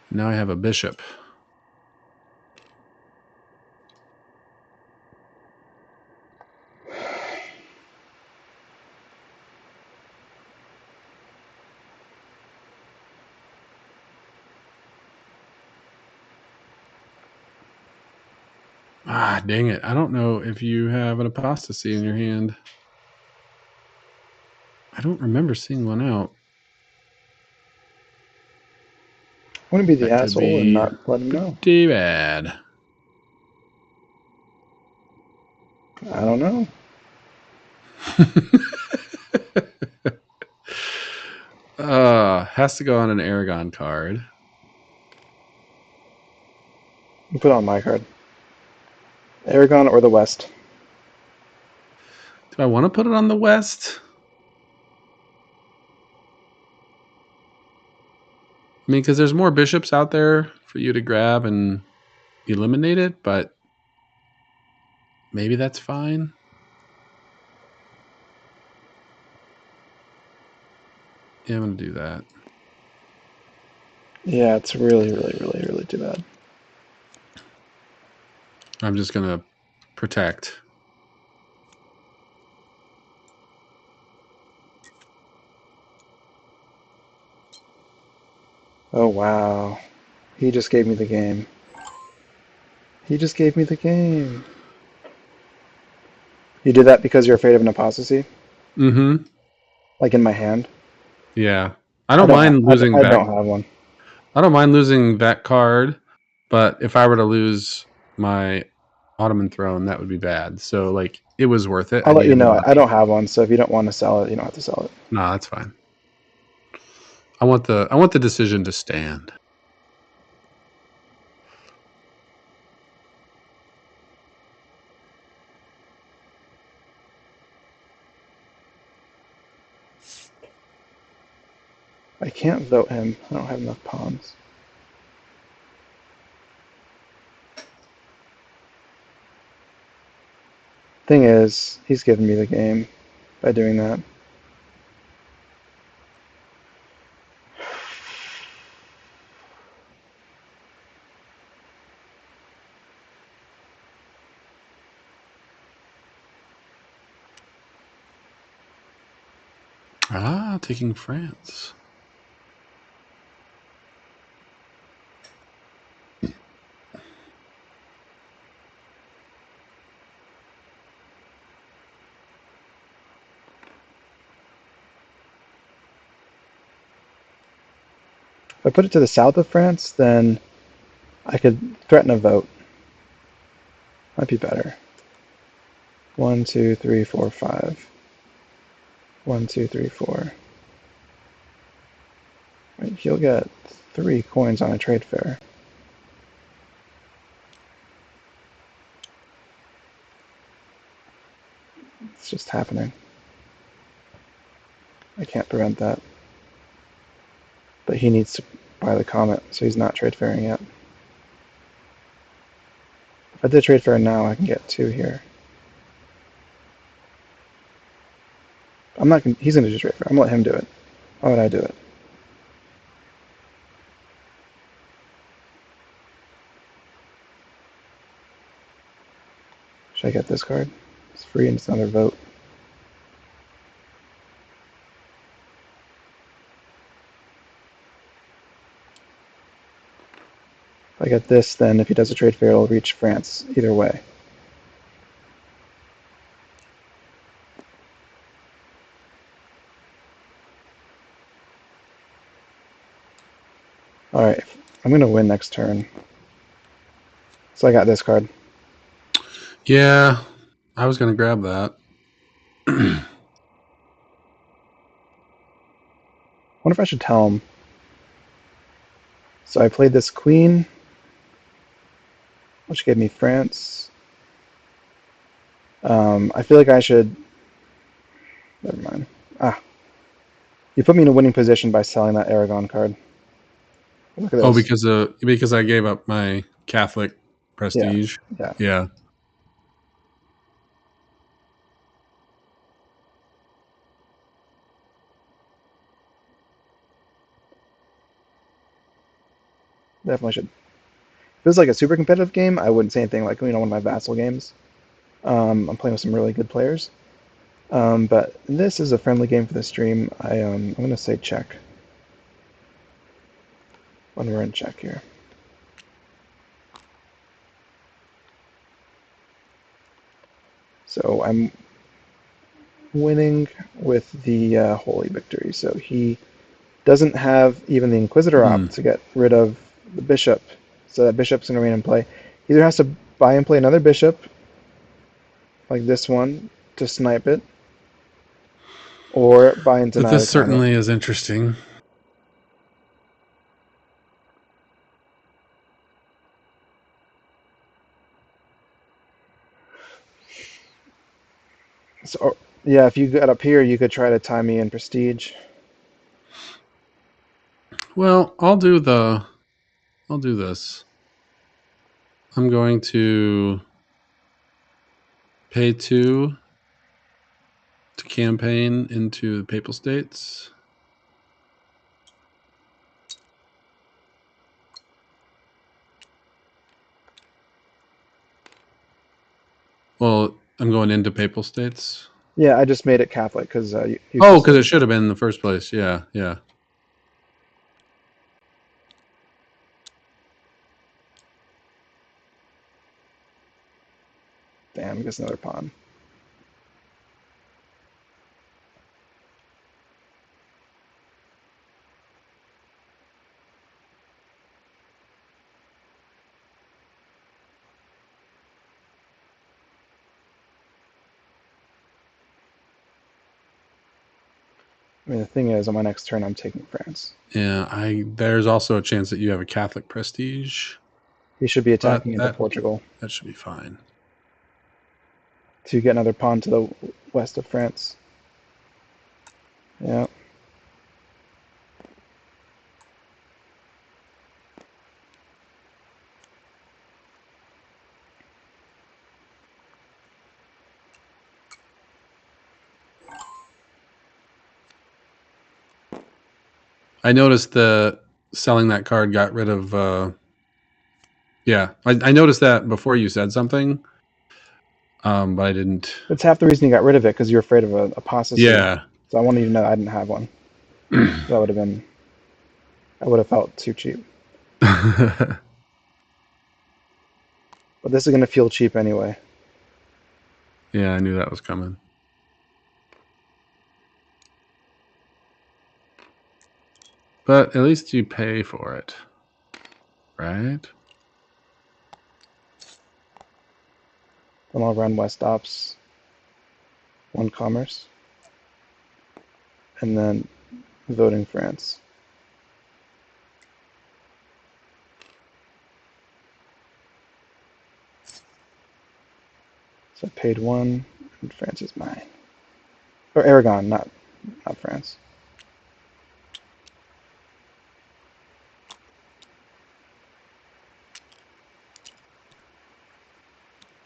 Now I have a bishop. Ah, dang it. I don't know if you have an apostasy in your hand. I don't remember seeing one out. I want to be the That could asshole and be not let him know. pretty bad. I don't know. Has to go on an Aragon card. You put it on my card. Aragon or the West. Do I want to put it on the West? I mean, because there's more bishops out there for you to grab and eliminate it, but maybe that's fine. Yeah, I'm going to do that. Yeah, it's really, really, really, really too bad. I'm just going to protect. Oh, wow. He just gave me the game. He just gave me the game. You did that because you're afraid of an apostasy? Mm-hmm. Like in my hand? Yeah. I don't mind losing I back. don't have one. I don't mind losing that card, but if I were to lose my Ottoman throne, that would be bad. So like it was worth it. I I'll let you needed the know. I money. don't have one, so if you don't want to sell it, you don't have to sell it. No, that's fine. I want the decision to stand. I can't vote him. I don't have enough pawns. Thing is, he's giving me the game by doing that. Ah, taking France. If I put it to the south of France, then I could threaten a vote. Might be better. 1, 2, 3, 4, 5. 1, 2, 3, 4. Right, he'll get 3 coins on a trade fair. It's just happening. I can't prevent that. But he needs to buy the comet, so he's not trade fairing yet. If I did trade fair now, I can get 2 here. I'm not. He's gonna do trade fair. I'm gonna let him do it. Why would I do it? Should I get this card? It's free and it's another vote. If I get this, then if he does a trade fair, it'll reach France either way. Alright, I'm gonna win next turn. So I got this card. Yeah, I was going to grab that. I wonder if I should tell him. So I played this queen, which gave me France. I feel like I should. Never mind. Ah, you put me in a winning position by selling that Aragon card. Look at Oh, this. because I gave up my Catholic Yeah, prestige. yeah. Yeah. Definitely should. If it was like a super competitive game, I wouldn't say anything like, one of my Vassal games. I'm playing with some really good players. But this is a friendly game for the stream. I'm going to say check. When we're in check here. So I'm winning with the Holy Victory. So he doesn't have even the Inquisitor op to get rid of the Bishop. So that Bishop's going to remain in play. He either has to buy and play another Bishop, like this one, to snipe it, or buy and But deny the this comet. certainly is interesting. So yeah, if you got up here, you could try to tie me in Prestige. Well, I'll do this. I'm going to pay 2 to campaign into the Papal States. Well, I'm going into Papal States. Yeah, I just made it Catholic because Oh, because it should have been in the first place. Yeah, yeah. Damn, gets another pawn. I mean, the thing is, on my next turn, I'm taking France. Yeah, there's also a chance that you have a Catholic prestige. He should be But attacking into Portugal that should be fine. to get another pawn to the west of France. Yeah. I noticed the selling that card got rid of. Yeah, I noticed that before you said something, but I didn't. That's half the reason you got rid of it, because you're afraid of apostasy. Yeah. So I wanted you to know I didn't have one. That would have been... I would have felt too cheap. But this is going to feel cheap anyway. Yeah, I knew that was coming. But at least you pay for it, right? Then I'll run West Ops, one commerce, and then voting France. So I paid one, and France is mine. Or Aragon, not France.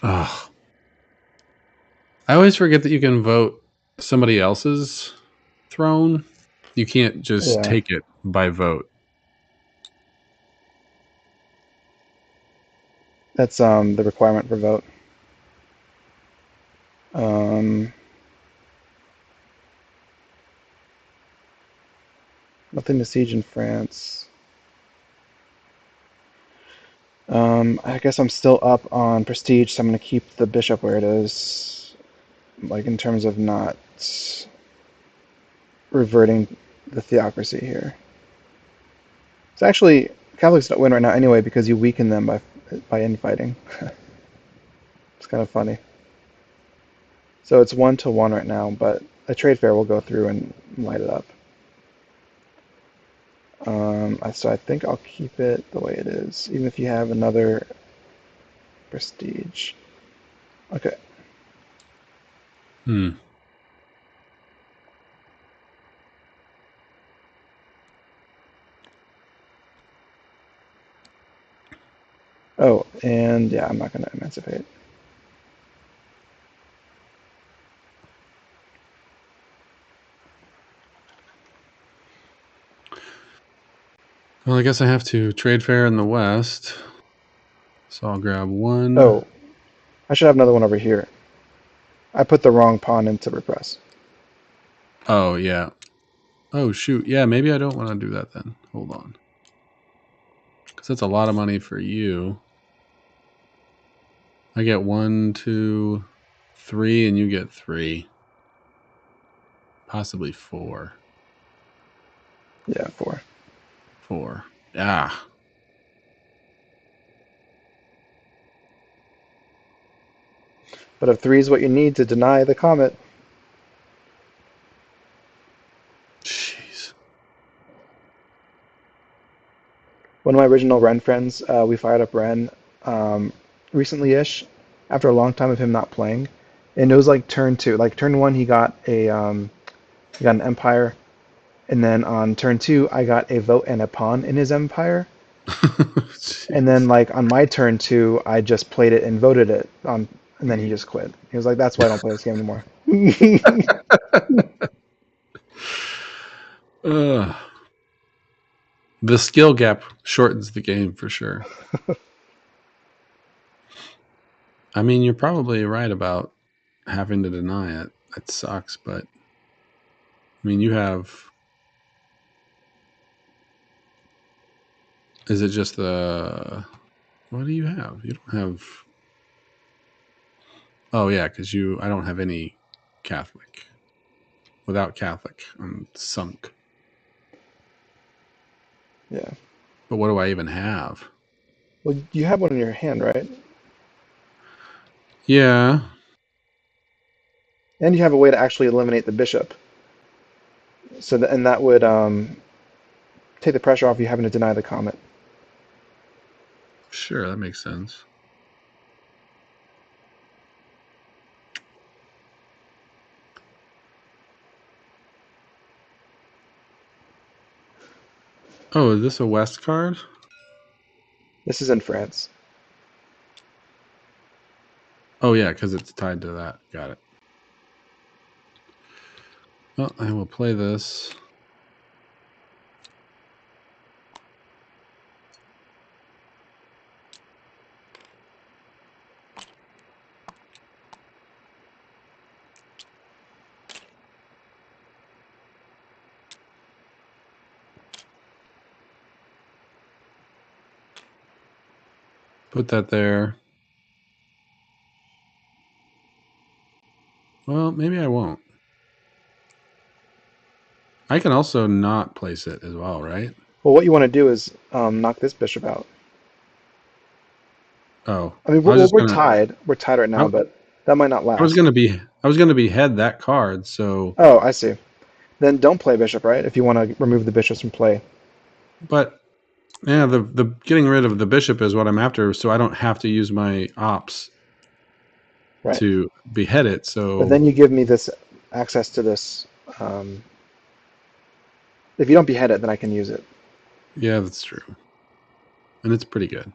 Oh, I always forget that you can vote somebody else's throne. You can't just Yeah. take it by vote. That's the requirement for vote. Nothing to siege in France. I guess I'm still up on prestige, so I'm going to keep the bishop where it is, like in terms of not reverting the theocracy here. So actually, Catholics don't win right now anyway because you weaken them by infighting. It's kind of funny. So it's 1-1 right now, but a trade fair will go through and light it up. So I think I'll keep it the way it is, even if you have another prestige. Okay. Hmm. Oh, and yeah, I'm not going to emancipate. Well, I guess I have to trade fair in the west. So I'll grab one. Oh, I should have another one over here. I put the wrong pawn into repress. Oh, yeah. Oh, shoot. Yeah, maybe I don't want to do that then. Hold on. Because that's a lot of money for you. I get 1, 2, 3, and you get 3. Possibly 4. Yeah, 4. 4. Yeah. But if 3 is what you need to deny the comet, Jeez. one of my original Ren friends, we fired up Ren recently-ish, after a long time of him not playing, and it was like turn 2. Like turn 1, he got an empire, and then on turn 2, I got a vote and a pawn in his empire, and then like on my turn 2, I just played it and voted it on, and then he just quit. He was like, "That's why I don't play this game anymore." uh, the skill gap shortens the game for sure. I mean, you're probably right about having to deny it. That sucks, but I mean, you have. Is it just the? What do you have? You don't have. Oh yeah, because I don't have any Catholic. Without Catholic, I'm sunk. Yeah. But what do I even have? Well, you have one in your hand, right? Yeah. And you have a way to actually eliminate the bishop. So and that would take the pressure off you having to deny the comet. Sure, that makes sense. Oh, is this a West card? This is in France. Oh yeah, because it's tied to that. Got it. Well, I will play this. Put that there. Well, maybe I won't. I can also not place it as well, right? Well, what you want to do is knock this bishop out. Oh, I mean, I was just we're gonna. tied. We're tied right I, now, but that might not I was last. gonna be. I was gonna behead that card. So, Oh, I see. Then don't play bishop, right? If you want to remove the bishops from play. but yeah, the getting rid of the bishop is what I'm after. So I don't have to use my ops Right. to behead it. But So then you give me this access to this. Um, if you don't behead it, then I can use it. yeah, that's true, and it's pretty good.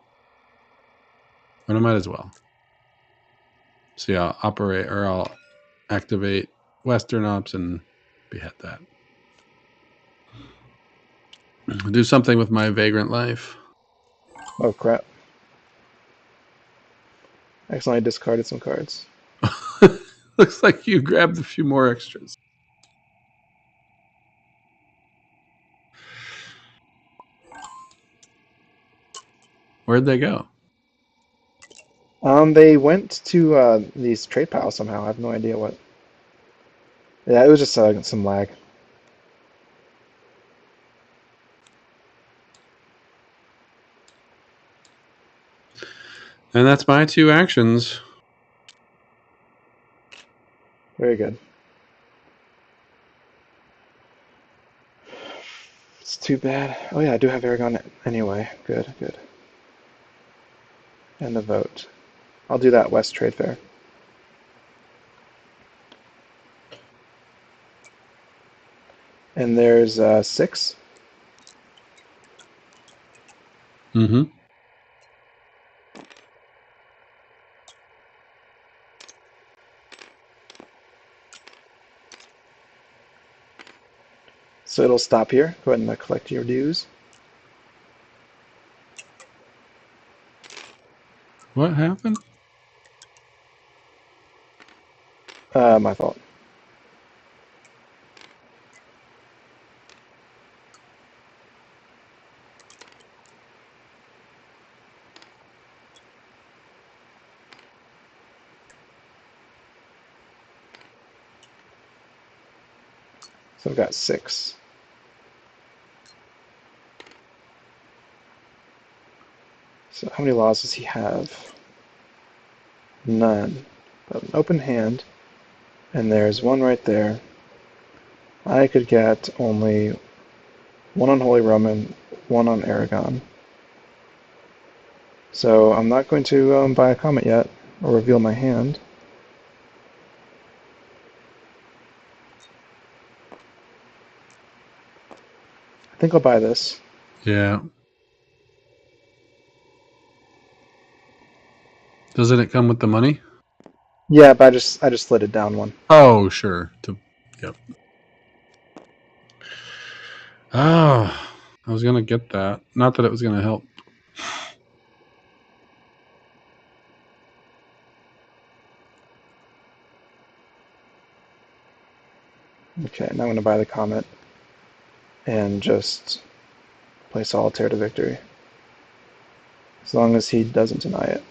But I might as well. So yeah, I'll activate Western ops and behead that. Do something with my vagrant life. Oh, crap. I accidentally discarded some cards. Looks like you grabbed a few more extras. Where'd they go? They went to these trade piles somehow. I have no idea what. Yeah, it was just some lag. And that's my two actions. Very good. It's too bad. Oh yeah, I do have Aragon anyway. Good, good. And the vote. I'll do that West Trade Fair. And there's 6. Mm-hmm. So it'll stop here. Go ahead and collect your dues. What happened? My fault. So I've got 6. So how many laws does he have? None. But an open hand. And there's one right there. I could get only one on Holy Roman, one on Aragon. So I'm not going to buy a comet yet, or reveal my hand. I think I'll buy this. Yeah. Doesn't it come with the money? Yeah, but I just slid it down one. Oh, sure. Yep. Oh, I was gonna get that. Not that it was gonna help. Okay, now I'm going to buy the Comet and just play Solitaire to victory. As long as he doesn't deny it.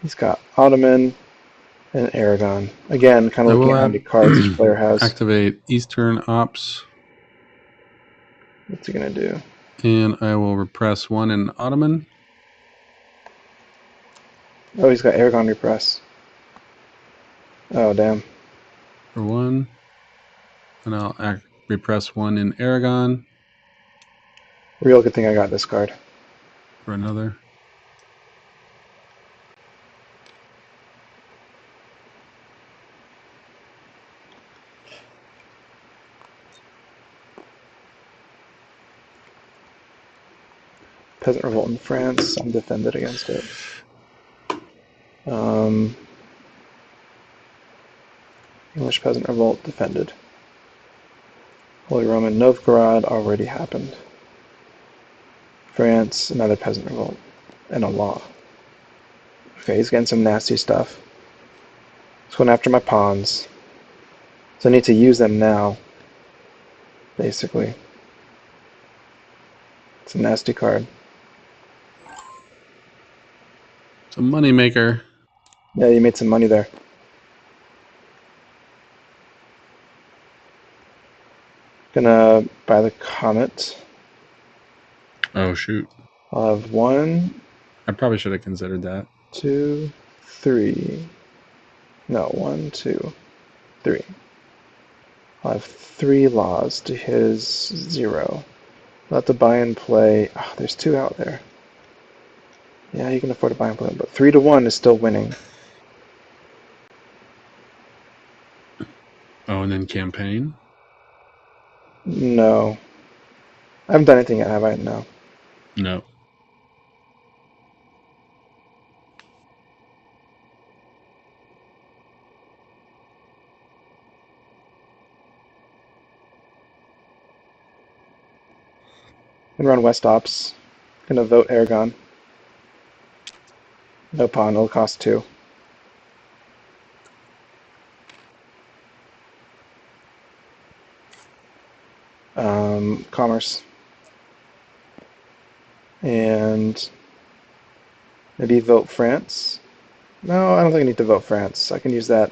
He's got Ottoman and Aragon. Again, kind I of looking will at how many cards each player has. activate Eastern Ops. What's he going to do? And I will repress 1 in Ottoman. Oh, he's got Aragon repress. Oh, damn. For 1. And I'll repress 1 in Aragon. Real good thing I got this card. For another. Peasant Revolt in France. I'm defended against it. English Peasant Revolt defended. Holy Roman Novgorod already happened. France, another Peasant Revolt. And a law. Okay, he's getting some nasty stuff. He's going after my pawns. So I need to use them now. Basically. It's a nasty card. It's a moneymaker. Yeah, you made some money there. Gonna buy the Comet. Oh, shoot. I'll have 1, I probably should have considered that. 2, 3. No, 1, 2, 3. I'll have 3 laws to his 0. I'll have to buy and play. Oh, there's 2 out there. Yeah, you can afford to buy and play, but 3 to 1 is still winning. Oh, and then campaign? No. I haven't done anything yet, have I? No. No. I'm gonna run West Ops. Gonna vote Aragon. No pawn, it'll cost 2. Commerce. And maybe vote France. No, I don't think I need to vote France. I can use that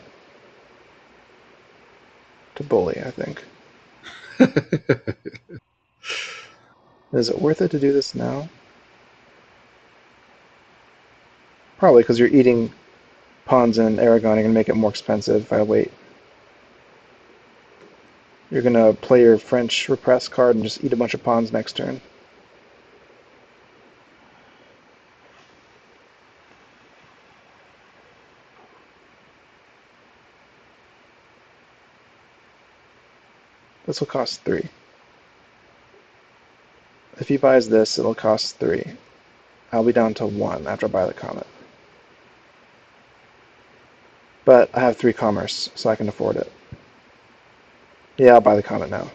to bully, I think. Is it worth it to do this now? Probably, because you're eating pawns in Aragon. You're going to make it more expensive if I wait. You're going to play your French repress card and just eat a bunch of pawns next turn. This will cost 3. If he buys this, it'll cost 3. I'll be down to 1 after I buy the Comet. But I have 3 commerce, so I can afford it. Yeah, I'll buy the Comet now.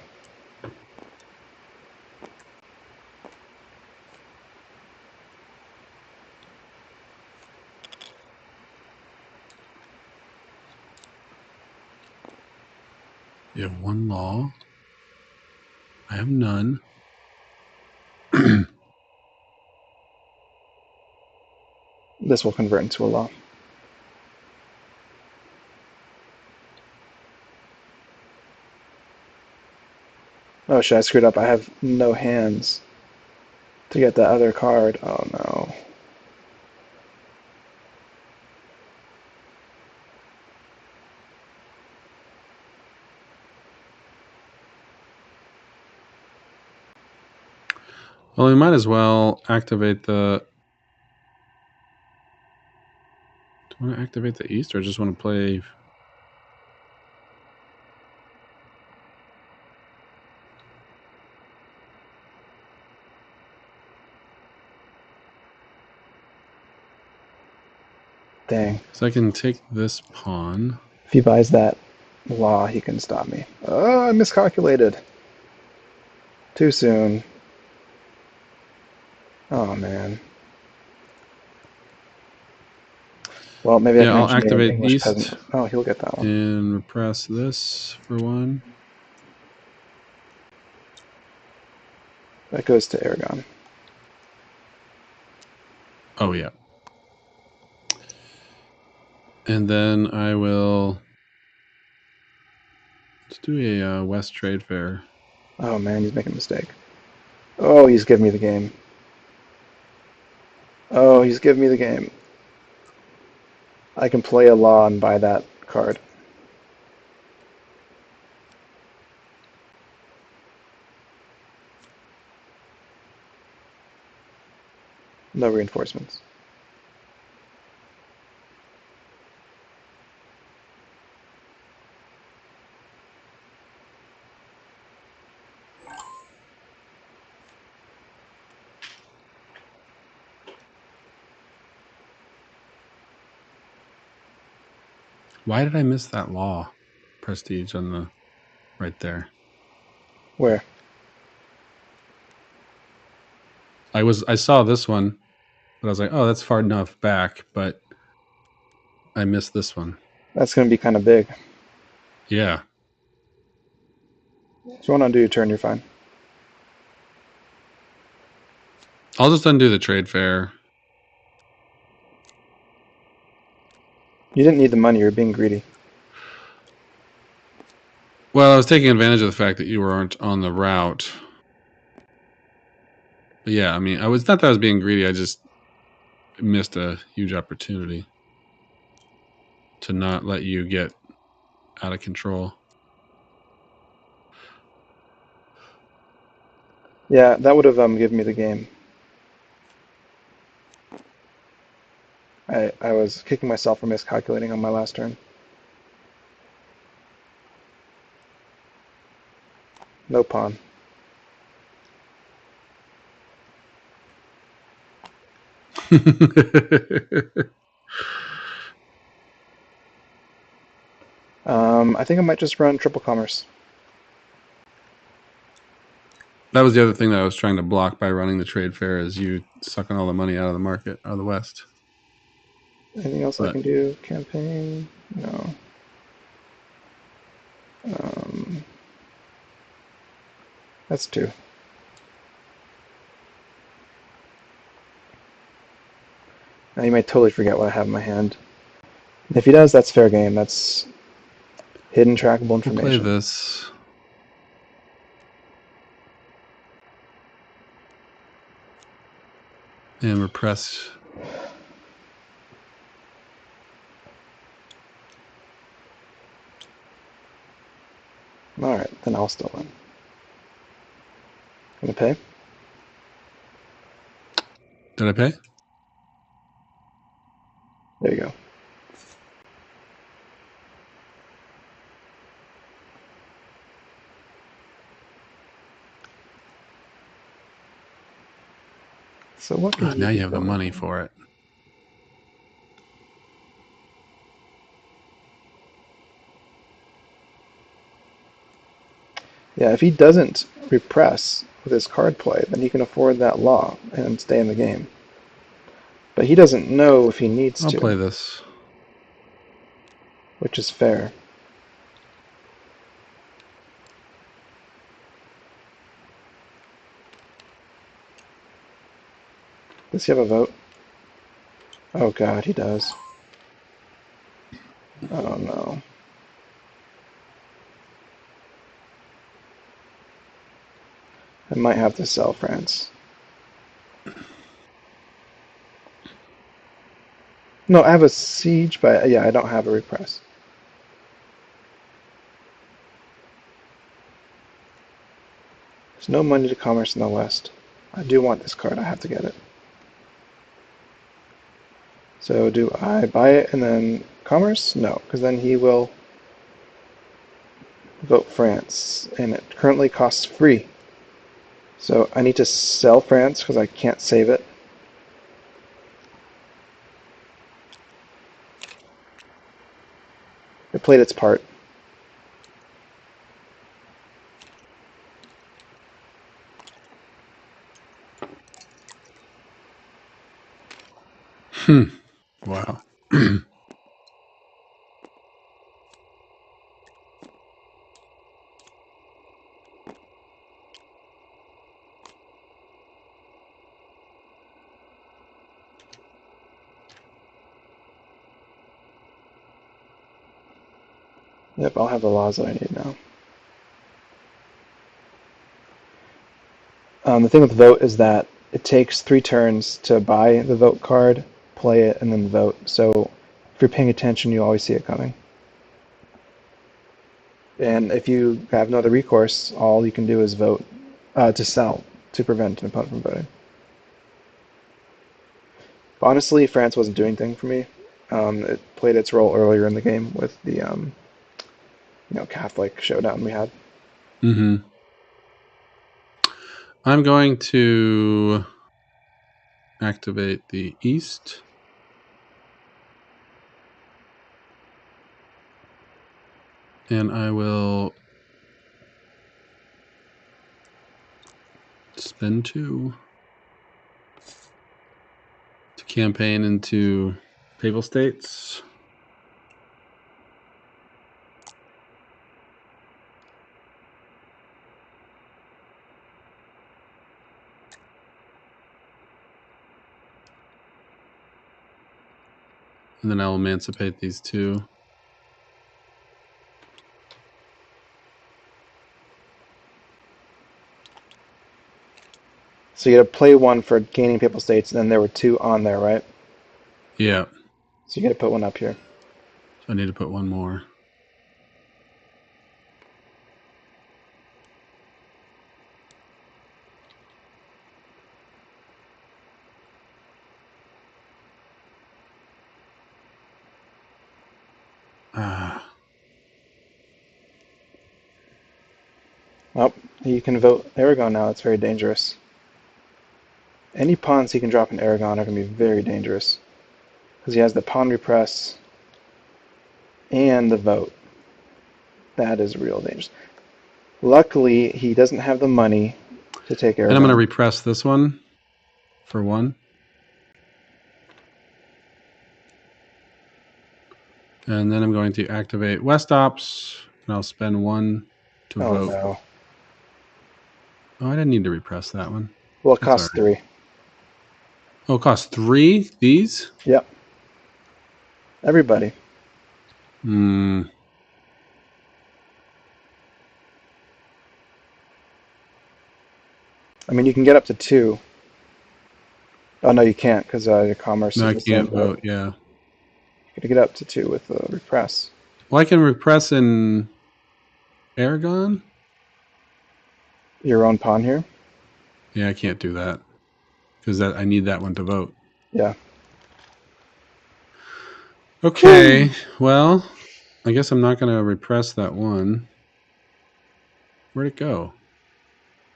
You have 1 law. I have none. This will convert into a law. Oh shit, I screwed up. I have no hands to get that other card. Oh no. Well, we might as well activate the... Do I want to activate the East or just want to play... So I can take this pawn. If he buys that law, he can stop me. Oh, I miscalculated. Too soon. Oh, man. Well, maybe I Yeah, can I'll engineer an activate English peasant. east Oh, he'll get that one. and repress this for one. That goes to Aragon. Oh, yeah. And then I will... Let's do a West Trade Fair. Oh, man, he's making a mistake. Oh, he's giving me the game. Oh, he's giving me the game. I can play a law and buy that card. No reinforcements. Why did I miss that law? Prestige on the... right there. Where? I saw this one, but I was like, oh, that's far enough back, but I missed this one. That's going to be kind of big. Yeah. If you want to undo your turn, you're fine. I'll just undo the trade fair. You didn't need the money, you were being greedy. Well, I was taking advantage of the fact that you weren't on the route. But yeah, I mean, I was not that I was being greedy. I just missed a huge opportunity to not let you get out of control. Yeah, that would have given me the game. I was kicking myself for miscalculating on my last turn. No pawn. I think I might just run triple commerce. That was the other thing that I was trying to block by running the trade fair, is you sucking all the money out of the market, out of the West. Anything else I But can do? Campaign? No. That's two. Now you might totally forget what I have in my hand. And if he does, that's fair game. That's hidden trackable we'll play information. this. And repress. Alright, then I'll still win. Gonna pay? Did I pay? There you go. So what can Oh, you now you be have the going money for? for it. Yeah, if he doesn't repress with his card play, then he can afford that law and stay in the game. But he doesn't know if he needs I'll to, play this. which is fair. Does he have a vote? Oh god, he does. Oh no. I might have to sell France. No, I have a siege, but yeah, I don't have a repress. There's no money to commerce in the West. I do want this card, I have to get it. So do I buy it and then commerce? No, because then he will vote France, and it currently costs free. So I need to sell France because I can't save it. It played its part. Wow. Yep, I'll have the laws that I need now. The thing with vote is that it takes 3 turns to buy the vote card, play it, and then vote. So if you're paying attention, you always see it coming. And if you have no other recourse, all you can do is vote to sell to prevent an opponent from voting. But honestly, France wasn't doing anything for me. It played its role earlier in the game with the Catholic showdown we had. Mm-hmm. I'm going to activate the East. And I will spend 2 to campaign into Papal States. And then I'll emancipate these 2. So you got to play 1 for gaining Papal States, and then there were 2 on there, right? Yeah. So you got to put 1 up here. So I need to put 1 more. Oh, you can vote Aragon now. It's very dangerous. Any pawns he can drop in Aragon are going to be very dangerous. Because he has the pawn repress and the vote. That is real dangerous. Luckily, he doesn't have the money to take Aragon. And I'm going to repress this one for 1. And then I'm going to activate West Ops, and I'll spend 1 to vote. No. Oh, I didn't need to repress that one. Well, it costs 3. Oh, it costs 3? These? Yep. Everybody. Hmm. I mean, you can get up to 2. Oh, no, you can't, because your commerce No, is I the same can't vote. vote. Yeah. You got to get up to 2 with the repress. Well, I can repress in Aragon? Your own pawn here? Yeah, I can't do that because I need that one to vote. Yeah. Okay. Well, I guess I'm not going to repress that one. Where'd it go?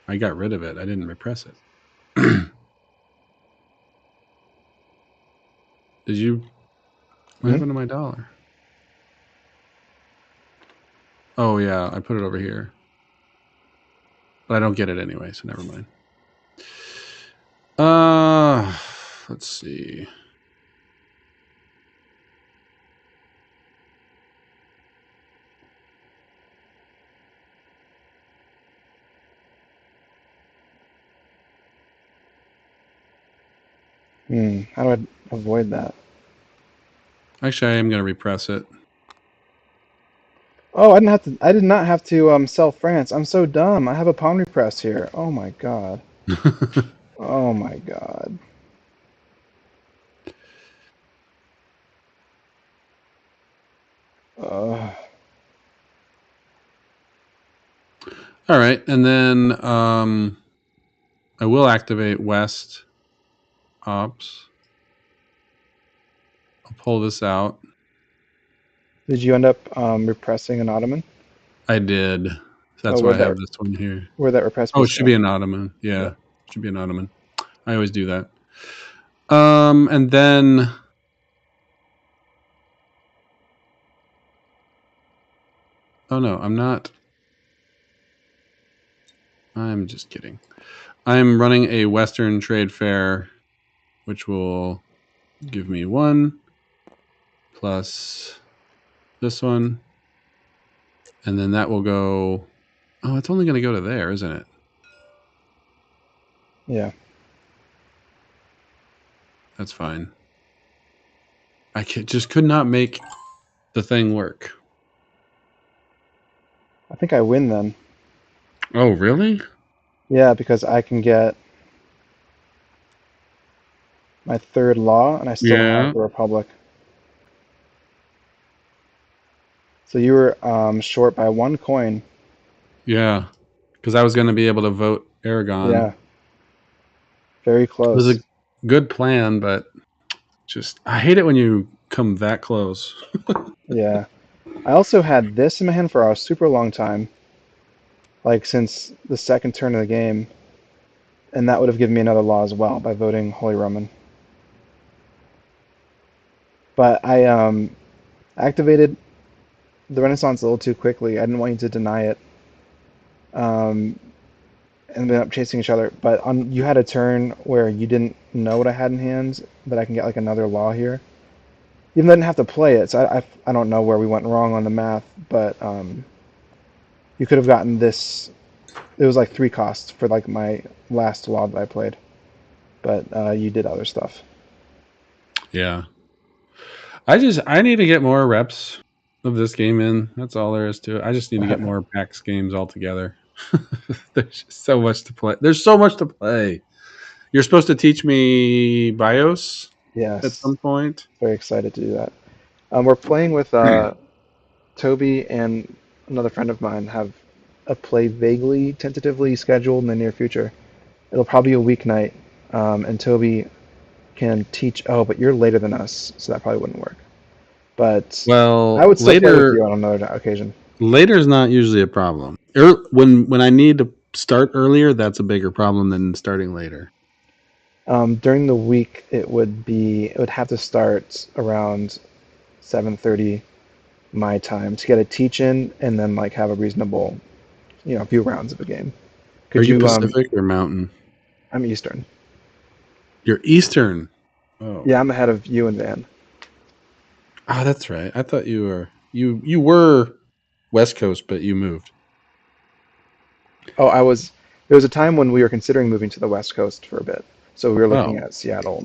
I got rid of it. I didn't repress it. Did you? What happened to my dollar? Oh, yeah. I put it over here. But I don't get it anyway, so never mind. Let's see. How do I avoid that? Actually, I am going to repress it. Oh, I did not have to sell France. I'm so dumb. I have a pawn repress here. Oh my god. Oh my god. All right, and then I will activate West Ops. I'll pull this out. Did you end up repressing an Ottoman? I did. That's why I have this one here. Where'd that repress Oh, it piece should go? be an Ottoman. Yeah, it should be an Ottoman. I always do that. And then Oh no, I'm not. I'm just kidding. I'm running a Western trade fair, which will give me 1 plus this one. And then that will go. Oh, it's only going to go to there, isn't it? Yeah. That's fine. I just could not make the thing work. I think I win then. Oh, really? Yeah, because I can get my 3rd law, and I still have Yeah. the Republic. So you were short by 1 coin. Yeah. Because I was going to be able to vote Aragon. Yeah, very It was a close. good plan, but just I hate it when you come that close. Yeah. I also had this in my hand for a super long time, like since the 2nd turn of the game, and that would have given me another law as well by voting Holy Roman. But I activated the Renaissance a little too quickly. I didn't want you to deny it, um, and ended up chasing each other. But you had a turn where you didn't know what I had in hand, but I can get like another law here. Even though I didn't have to play it, so I don't know where we went wrong on the math, but you could have gotten this. It was like 3 costs for like my last law that I played, but you did other stuff. Yeah. I need to get more reps of this game in. That's all there is to it. I just need to get more PAX games altogether. There's just so much to play. There's so much to play. You're supposed to teach me BIOS at Yes, some point. very excited to do that. We're playing with Toby and another friend of mine have a play vaguely, tentatively scheduled in the near future. It'll probably be a weeknight, and Toby can teach. Oh, but you're later than us, so that probably wouldn't work. But I Well, would still play with you on another occasion. later is not usually a problem. When I need to start earlier, that's a bigger problem than starting later. During the week, it would have to start around 7:30 my time to get a teach in and then like have a reasonable, few rounds of a game. Are Could you you? Pacific or Mountain? I'm Eastern. You're Eastern. Oh, Yeah, I'm ahead of you and Van. ah, that's right. I thought you were West Coast, but you moved. Oh, I was. There was a time when we were considering moving to the West Coast for a bit, so we were looking Oh, at Seattle